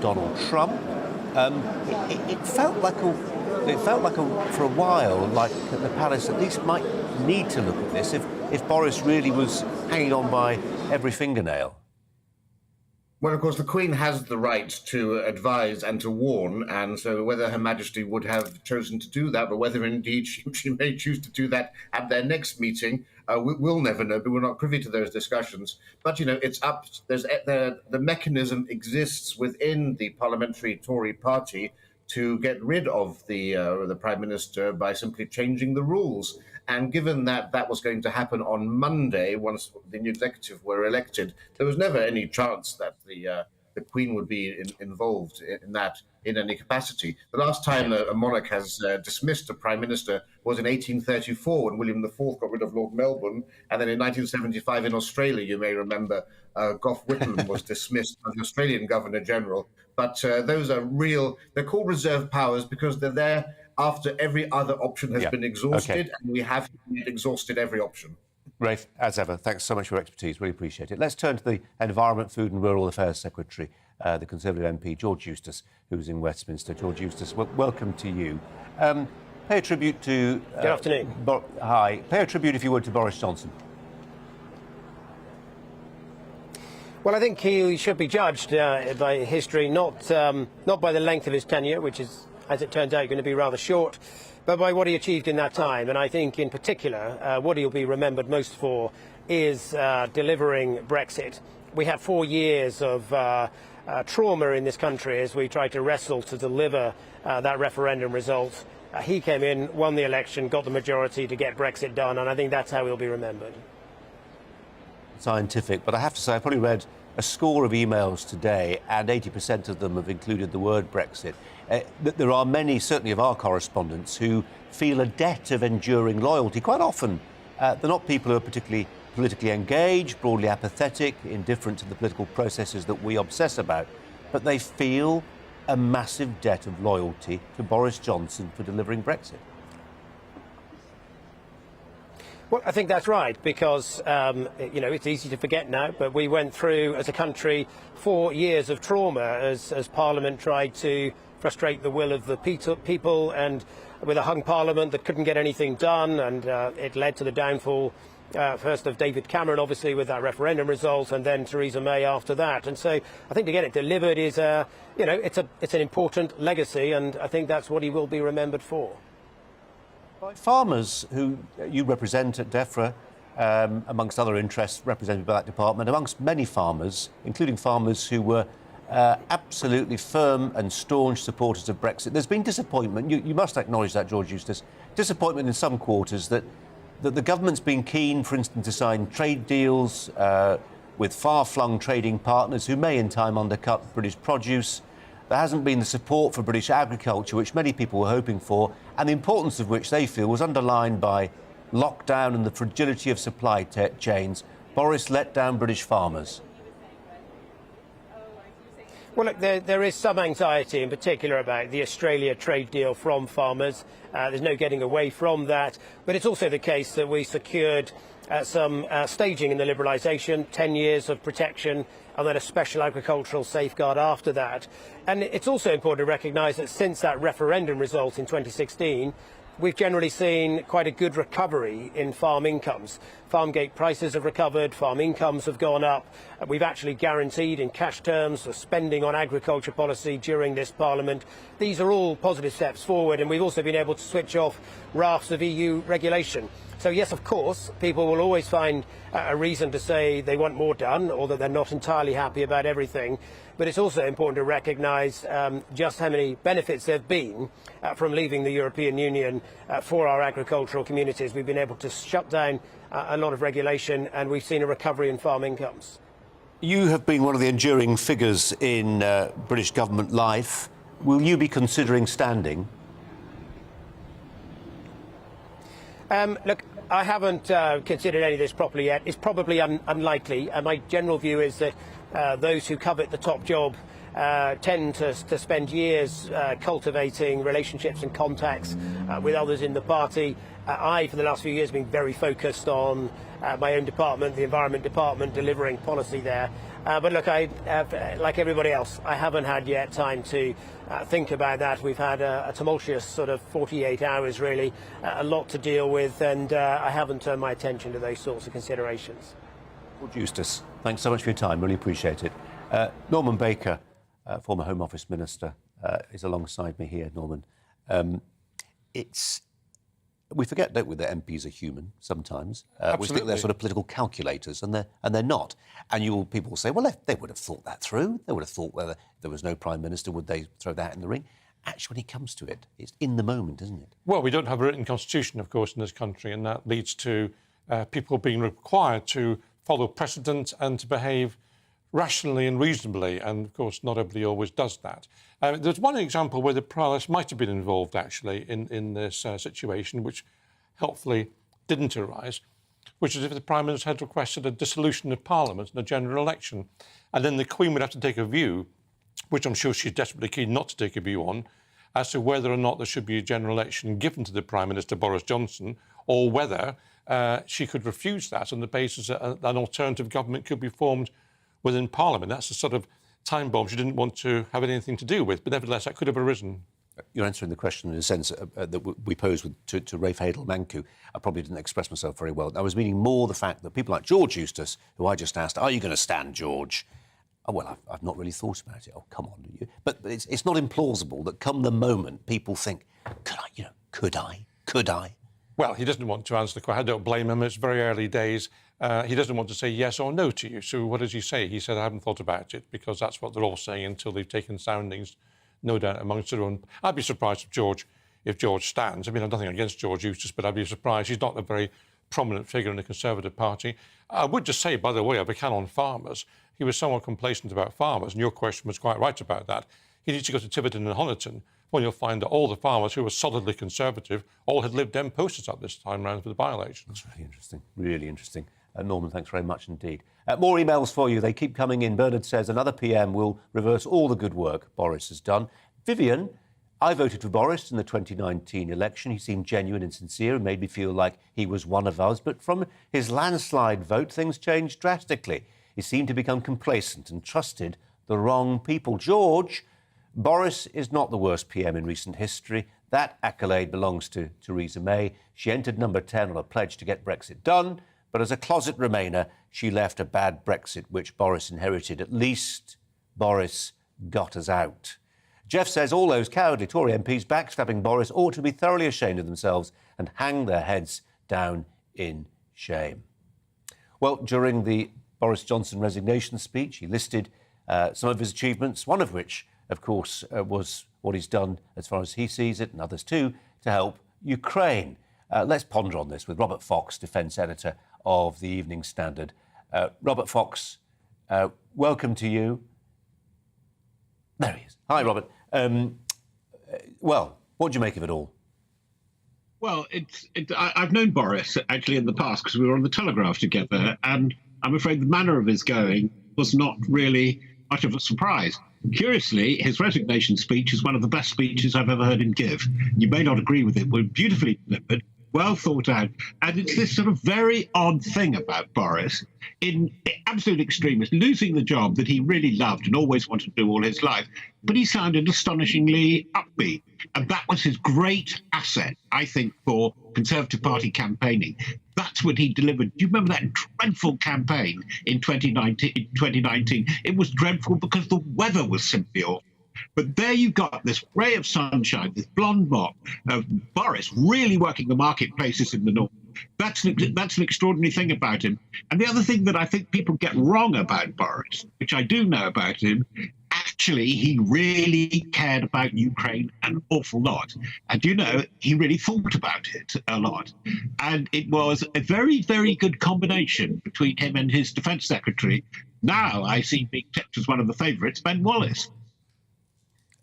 Donald Trump. It felt like for a while like the Palace at least might need to look at this if Boris really was hanging on by every fingernail.
Well, of course, the Queen has the right to advise and to warn, and so whether Her Majesty would have chosen to do that, but whether indeed she may choose to do that at their next meeting, we'll never know, but we're not privy to those discussions. But, you know, it's up. The mechanism exists within the parliamentary Tory party to get rid of the Prime Minister by simply changing the rules. And given that that was going to happen on Monday, once the new executive were elected, there was never any chance that the Queen would be involved in that in any capacity. The last time a monarch has dismissed a Prime Minister was in 1834 when William IV got rid of Lord Melbourne, and then in 1975 in Australia, you may remember, Gough Whitlam was dismissed by the Australian Governor-General. But those are they're called reserve powers because they're there after every other option has been exhausted, and we have exhausted every option.
Rafe, as ever, thanks so much for your expertise. Really appreciate it. Let's turn to the Environment, Food and Rural Affairs Secretary, the Conservative MP, George Eustice, who's in Westminster. George Eustice, welcome to you. Pay a tribute to...
Good afternoon.
Hi. Pay a tribute, if you would, to Boris Johnson.
Well, I think he should be judged by history, not by the length of his tenure, which is, as it turns out, going to be rather short, but by what he achieved in that time. And I think, in particular, what he'll be remembered most for is delivering Brexit. We had 4 years of trauma in this country as we tried to wrestle to deliver that referendum result. He came in, won the election, got the majority to get Brexit done, and I think that's how he'll be remembered.
Scientific, but I have to say I probably read a score of emails today and 80% of them have included the word Brexit. There are many, certainly of our correspondents, who feel a debt of enduring loyalty. Quite often they're not people who are particularly politically engaged, broadly apathetic, indifferent to the political processes that we obsess about, but they feel a massive debt of loyalty to Boris Johnson for delivering Brexit.
Well, I think that's right, because, you know, it's easy to forget now, but we went through, as a country, 4 years of trauma as Parliament tried to frustrate the will of the people, and with a hung Parliament that couldn't get anything done, and it led to the downfall, first of David Cameron, obviously, with that referendum result, and then Theresa May after that. And so I think to get it delivered is, you know, it's an important legacy, and I think that's what he will be remembered for.
Farmers who you represent at DEFRA, amongst other interests represented by that department, amongst many farmers, including farmers who were absolutely firm and staunch supporters of Brexit. There's been disappointment, you must acknowledge that, George Eustice, disappointment in some quarters that the government's been keen, for instance, to sign trade deals with far-flung trading partners who may in time undercut British produce. There hasn't been the support for British agriculture, which many people were hoping for, and the importance of which they feel was underlined by lockdown and the fragility of supply chains. Boris let down British farmers.
Well, look, there is some anxiety in particular about the Australia trade deal from farmers. There's no getting away from that. But it's also the case that we secured some staging in the liberalisation, 10 years of protection, and then a special agricultural safeguard after that. And it's also important to recognise that since that referendum result in 2016, we've generally seen quite a good recovery in farm incomes. Farm gate prices have recovered, farm incomes have gone up. We've actually guaranteed in cash terms the spending on agriculture policy during this Parliament. These are all positive steps forward, and we've also been able to switch off rafts of EU regulation. So yes, of course, people will always find a reason to say they want more done, or that they're not entirely happy about everything. But it's also important to recognise just how many benefits there have been from leaving the European Union for our agricultural communities. We've been able to shut down a lot of regulation, and we've seen a recovery in farm incomes.
You have been one of the enduring figures in British government life. Will you be considering standing?
Look, I haven't considered any of this properly yet. It's probably unlikely. My general view is that those who covet the top job tend to spend years cultivating relationships and contacts with others in the party. I, for the last few years, have been very focused on my own department, the Environment Department, delivering policy there. But look, I like everybody else, I haven't had yet time to think about that. We've had a tumultuous sort of 48 hours, really, a lot to deal with, and I haven't turned my attention to those sorts of considerations.
George Eustice, thanks so much for your time, really appreciate it. Norman Baker, former Home Office Minister, is alongside me here, Norman. We forget, don't we, that MPs are human sometimes. We think they're sort of political calculators, and they're not. And people will say, well, they would have thought that through. They would have thought whether there was no Prime Minister, would they throw that in the ring? Actually, when it comes to it, it's in the moment, isn't it?
Well, we don't have a written constitution, of course, in this country, and that leads to people being required to follow precedent and to behave rationally and reasonably, and of course not everybody always does that. There's one example where the Prime Minister might have been involved actually in this situation, which helpfully didn't arise, which is if the Prime Minister had requested a dissolution of Parliament in a general election, and then the Queen would have to take a view, which I'm sure she's desperately keen not to take a view on, as to whether or not there should be a general election given to the Prime Minister, Boris Johnson, or whether she could refuse that on the basis that an alternative government could be formed within Parliament. That's the sort of time bomb she didn't want to have anything to do with, but nevertheless that could have arisen.
You're answering the question in a sense that we posed to Rafe Hadel-Manku. I probably didn't express myself very well. I was meaning more the fact that people like George Eustice, who I just asked, are you going to stand, George? Oh, well, I've not really thought about it. Oh, come on, do you? But it's not implausible that come the moment people think, could I?
Well, he doesn't want to answer the question. I don't blame him. It's very early days. He doesn't want to say yes or no to you. So what does he say? He said, I haven't thought about it, because that's what they're all saying until they've taken soundings, no doubt, amongst their own. I'd be surprised if George stands. I mean, I've nothing against George Eustice, but I'd be surprised. He's not a very prominent figure in the Conservative Party. I would just say, by the way, if I can, on farmers, he was somewhat complacent about farmers, and your question was quite right about that. He needs to go to Tiverton and Honiton, when you'll find that all the farmers who were solidly Conservative all had Lib Dem posters up this time round for the by-elections.
That's really interesting, really interesting. Norman, thanks very much indeed. More emails for you. They keep coming in. Bernard says another PM will reverse all the good work Boris has done. Vivian, I voted for Boris in the 2019 election. He seemed genuine and sincere and made me feel like he was one of us. But from his landslide vote, things changed drastically. He seemed to become complacent and trusted the wrong people. George, Boris is not the worst PM in recent history. That accolade belongs to Theresa May. She entered number 10 on a pledge to get Brexit done, but as a closet Remainer, she left a bad Brexit, which Boris inherited. At least Boris got us out. Jeff says all those cowardly Tory MPs backstabbing Boris ought to be thoroughly ashamed of themselves and hang their heads down in shame. Well, during the Boris Johnson resignation speech, he listed some of his achievements, one of which, of course, was what he's done, as far as he sees it, and others too, to help Ukraine. Let's ponder on this with Robert Fox, defence editor of the Evening Standard. Robert Fox, welcome to you. There he is. Hi, Robert. Well, what do you make of it all?
Well, I've known Boris actually in the past because we were on the Telegraph together, and I'm afraid the manner of his going was not really much of a surprise. Curiously, his resignation speech is one of the best speeches I've ever heard him give. You may not agree with it, but beautifully delivered, well thought out. And it's this sort of very odd thing about Boris, in absolute extremist, losing the job that he really loved and always wanted to do all his life. But he sounded astonishingly upbeat. And that was his great asset, I think, for Conservative Party campaigning. That's what he delivered. Do you remember that dreadful campaign in 2019? It was dreadful because the weather was simply awful. But there you got this ray of sunshine, this blonde mop of Boris really working the marketplaces in the north. That's an extraordinary thing about him. And the other thing that I think people get wrong about Boris, which I do know about him, actually, he really cared about Ukraine an awful lot. And, you know, he really thought about it a lot. And it was a very, very good combination between him and his defense secretary. Now I see being kept as one of the favourites, Ben Wallace.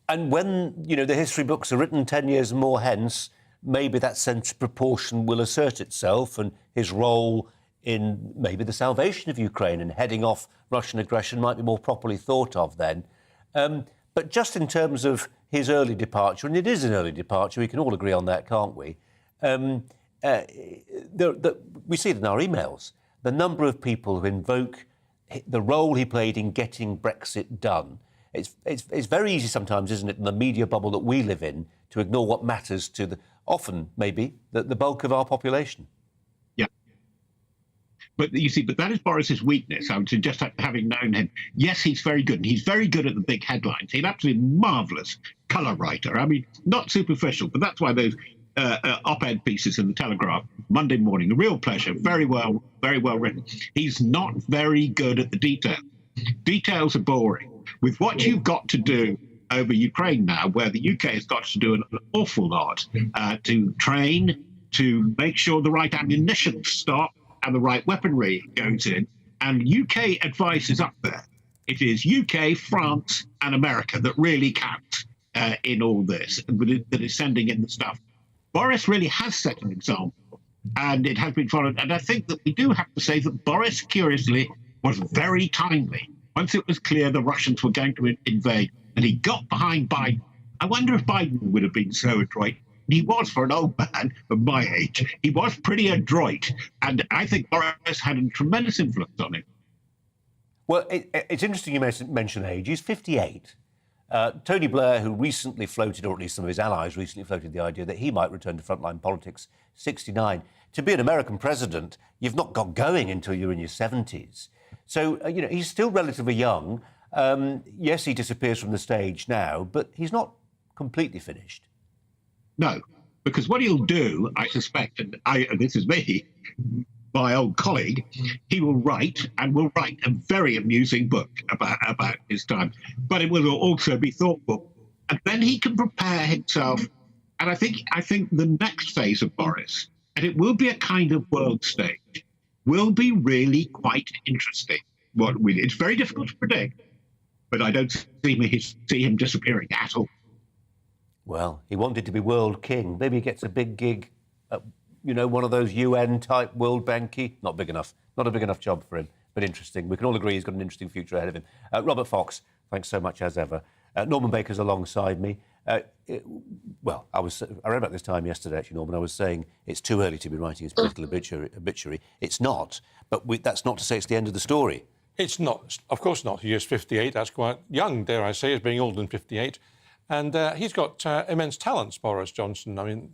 And when, you know, the history books are written 10 years and more hence, maybe that sense of proportion will assert itself, and his role in maybe the salvation of Ukraine and heading off Russian aggression might be more properly thought of then. But just in terms of his early departure, and it is an early departure, we can all agree on that, can't we? We see it in our emails. The number of people who invoke the role he played in getting Brexit done. It's very easy sometimes, isn't it, in the media bubble that we live in, to ignore what matters to often, maybe, the bulk of our population.
Yeah. But you see, but that is Boris's weakness. I would suggest, having known him, yes, he's very good. And he's very good at the big headlines. He's an absolutely marvellous colour writer. I mean, not superficial, but that's why those op-ed pieces in the Telegraph, Monday morning, a real pleasure, very well written. He's not very good at the detail. Details are boring. With what you've got to do over Ukraine now, where the UK has got to do an awful lot to train, to make sure the right ammunition stop and the right weaponry goes in, and UK advice is up there. It is UK, France and America that really count in all this, that is sending in the stuff. Boris really has set an example, and it has been followed. And I think that we do have to say that Boris, curiously, was very timely. Once it was clear the Russians were going to invade, and he got behind Biden. I wonder if Biden would have been so adroit. He was, for an old man of my age, he was pretty adroit. And I think Boris had a tremendous influence on him.
Well, it's interesting you mention age. He's 58. Tony Blair, who recently floated, or at least some of his allies recently floated the idea that he might return to frontline politics, 69. To be an American president, you've not got going until you're in your 70s. So, you know, he's still relatively young. Yes, he disappears from the stage now, but he's not completely finished.
No, because what he'll do, I suspect, and this is me, my old colleague, he will write a very amusing book about his time, but it will also be thoughtful. And then he can prepare himself. And I think the next phase of Boris, and it will be a kind of world stage, will be really quite interesting. It's very difficult to predict, but I don't see him disappearing at all.
Well, he wanted to be world king. Maybe he gets a big gig at, you know, one of those UN-type World Banky. Not big enough. Not a big enough job for him, but interesting. We can all agree he's got an interesting future ahead of him. Robert Fox, thanks so much as ever. Norman Baker's alongside me. I read about this time yesterday, actually, Norman. I was saying it's too early to be writing his political obituary. It's not, but that's not to say it's the end of the story.
It's not. Of course not. He is 58. That's quite young, dare I say, as being older than 58. And he's got immense talents, Boris Johnson. I mean,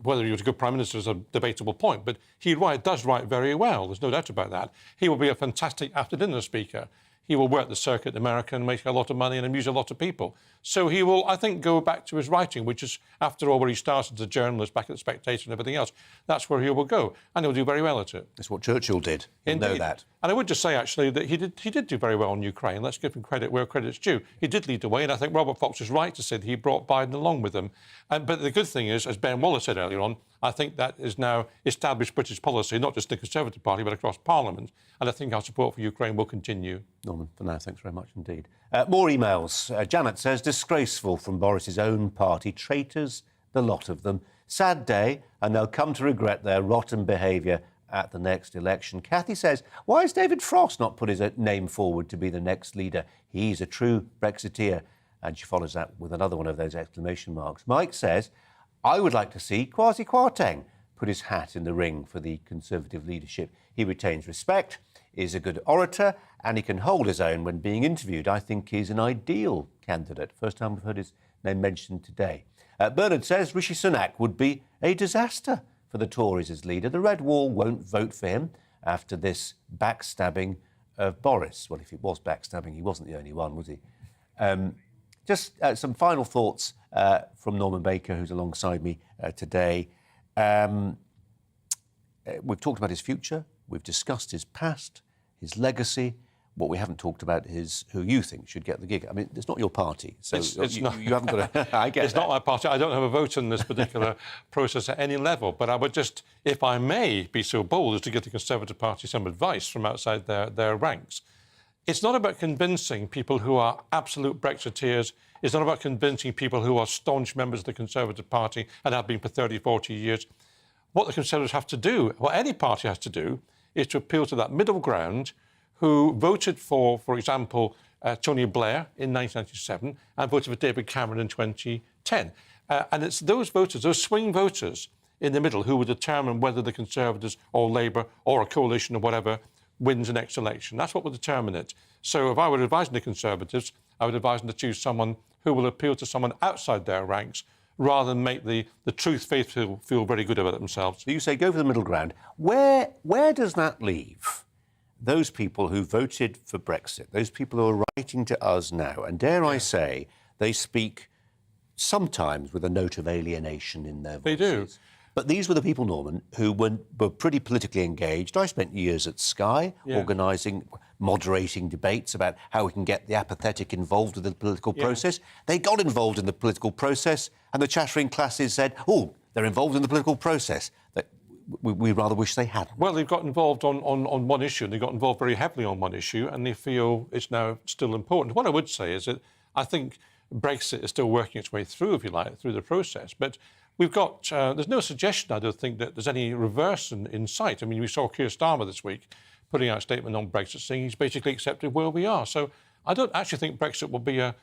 whether he was a good Prime Minister is a debatable point, but he does write very well. There's no doubt about that. He will be a fantastic after-dinner speaker. He will work the circuit in America and make a lot of money and amuse a lot of people. So he will, I think, go back to his writing, which is, after all, where he started as a journalist back at The Spectator and everything else. That's where he will go, and he'll do very well at it.
That's what Churchill did. You know that.
And I would just say, actually, that he did do very well in Ukraine. Let's give him credit where credit's due. He did lead the way, and I think Robert Fox is right to say that he brought Biden along with him. But the good thing is, as Ben Wallace said earlier on, I think that is now established British policy, not just the Conservative Party, but across Parliament. And I think our support for Ukraine will continue.
Norman, for now, thanks very much indeed. More emails. Janet says, disgraceful from Boris's own party. Traitors, the lot of them. Sad day, and they'll come to regret their rotten behaviour at the next election. Kathy says, why has David Frost not put his name forward to be the next leader? He's a true Brexiteer. And she follows that with another one of those exclamation marks. Mike says, I would like to see Kwasi Kwarteng put his hat in the ring for the Conservative leadership. He retains respect, is a good orator, and he can hold his own when being interviewed. I think he's an ideal candidate. First time we've heard his name mentioned today. Bernard says Rishi Sunak would be a disaster for the Tories as leader. The Red Wall won't vote for him after this backstabbing of Boris. Well, if it was backstabbing, he wasn't the only one, was he? Just some final thoughts from Norman Baker, who's alongside me today. We've talked about his future. We've discussed his past, his legacy. What we haven't talked about is who you think should get the gig. I mean, it's not your party, so
it's
you,
not,
you haven't got to... I get
It's not my party. I don't have a vote in this particular process at any level, but I would just, if I may be so bold as to give the Conservative Party some advice from outside their ranks. It's not about convincing people who are absolute Brexiteers. It's not about convincing people who are staunch members of the Conservative Party and have been for 30, 40 years. What the Conservatives have to do, what any party has to do, is to appeal to that middle ground who voted for example, Tony Blair in 1997 and voted for David Cameron in 2010. And it's those voters, those swing voters in the middle who will determine whether the Conservatives or Labour or a coalition or whatever wins the next election. That's what will determine it. So if I were advising the Conservatives, I would advise them to choose someone who will appeal to someone outside their ranks rather than make the truth faithful feel very good about themselves.
So you say go for the middle ground. Where does that leave those people who voted for Brexit, those people who are writing to us now, and dare I say, they speak sometimes with a note of alienation in their voices.
They do.
But these were the people, Norman, who were pretty politically engaged. I spent years at Sky organising, moderating debates about how we can get the apathetic involved with the political process. They got involved in the political process, and the chattering classes said, oh, they're involved in the political process. We rather wish they hadn't.
Well, they've got involved on one issue, and they got involved very heavily on one issue, and they feel it's now still important. What I would say is that I think Brexit is still working its way through, if you like, through the process. But we've got, there's no suggestion, I don't think, that there's any reverse in sight. I mean, we saw Keir Starmer this week putting out a statement on Brexit saying he's basically accepted where we are. So I don't actually think Brexit will be an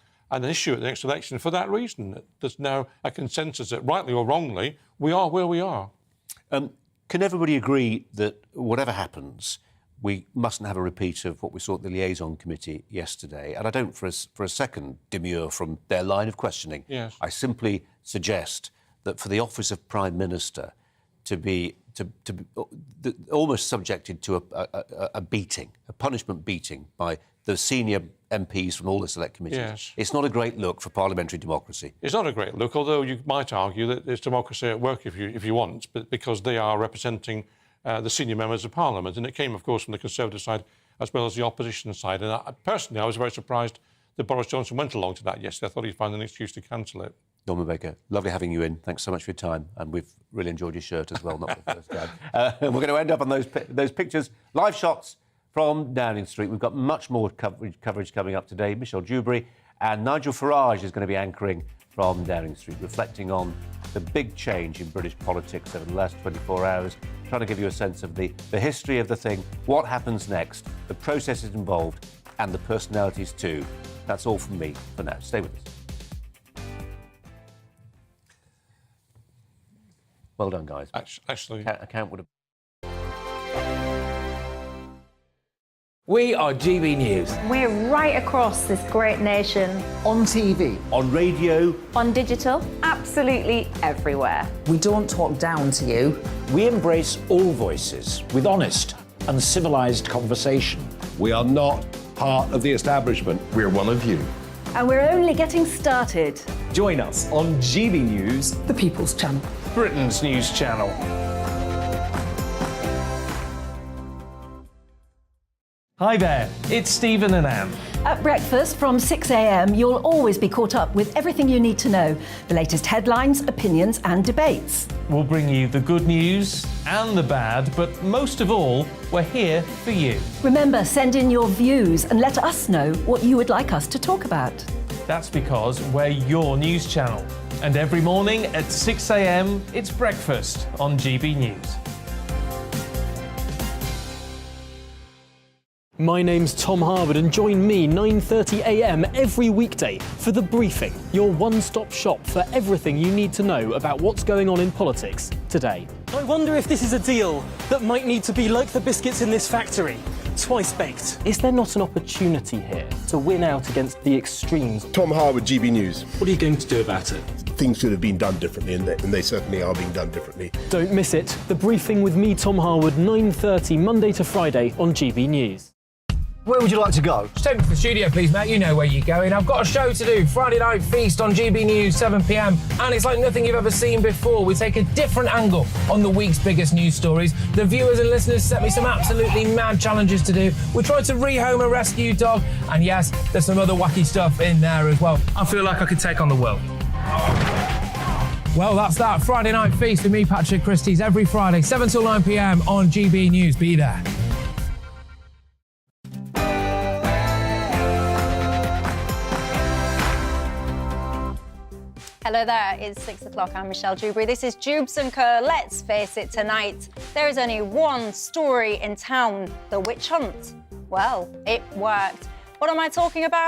issue at the next election for that reason. There's now a consensus that, rightly or wrongly, we are where we are.
Can everybody agree that whatever happens, we mustn't have a repeat of what we saw at the liaison committee yesterday? And I don't for a second demur from their line of questioning.
Yes.
I simply suggest that for the office of Prime Minister to be almost subjected to a beating, a punishment beating by the senior MPs from all the select committees.
Yes.
It's not a great look for parliamentary democracy.
It's not a great look, although you might argue that it's democracy at work if you want, but because they are representing the senior members of Parliament. And it came, of course, from the Conservative side as well as the opposition side. And personally, I was very surprised that Boris Johnson went along to that yesterday. I thought he'd find an excuse to cancel it.
Norman Baker, lovely having you in. Thanks so much for your time. And we've really enjoyed your shirt as well, not the first time. And we're going to end up on those pictures, live shots from Downing Street. We've got much more coverage coming up today. Michelle Dewberry and Nigel Farage is going to be anchoring from Downing Street, reflecting on the big change in British politics over the last 24 hours, trying to give you a sense of the history of the thing, what happens next, the processes involved, and the personalities too. That's all from me for now. Stay with us. Well done, guys.
Actually,
account would have.
We are GB News.
We're right across this great nation.
On TV.
On radio.
On digital. Absolutely everywhere.
We don't talk down to you. We embrace all voices with honest and civilised conversation.
We are not part of the establishment. We're one of you.
And we're only getting started.
Join us on GB News,
the People's Channel.
Britain's news channel. Hi there, it's Stephen and Anne.
At breakfast from 6 a.m, you'll always be caught up with everything you need to know, the latest headlines, opinions and debates.
We'll bring you the good news and the bad, but most of all, we're here for you.
Remember, send in your views and let us know what you would like us to talk about.
That's because we're your news channel. And every morning at 6 a.m, it's breakfast on GB News.
My name's Tom Harwood and join me 9:30 a.m. every weekday for The Briefing, your one-stop shop for everything you need to know about what's going on in politics today. I wonder if this is a deal that might need to be like the biscuits in this factory, twice baked. Is there not an opportunity here to win out against the extremes?
Tom Harwood, GBNews.
What are you going to do about it?
Things should have been done differently, and they certainly are being done differently.
Don't miss it. The Briefing with me, Tom Harwood, 9:30 Monday to Friday on GB News.
Where would you like to go?
Just take me to the studio, please, mate. You know where you're going. I've got a show to do. Friday Night Feast on GB News, 7 p.m. And it's like nothing you've ever seen before. We take a different angle on the week's biggest news stories. The viewers and listeners set me some absolutely mad challenges to do. We tried to rehome a rescue dog. And yes, there's some other wacky stuff in there as well. I feel like I could take on the world. Well, that's that. Friday Night Feast with me, Patrick Christie's, every Friday, 7 till 9 p.m. on GB News. Be there.
Hello there, it's 6 o'clock. I'm Michelle Dewberry. This is Jubes & Co. Let's face it, tonight, there is only one story in town, the witch hunt. Well, it worked. What am I talking about?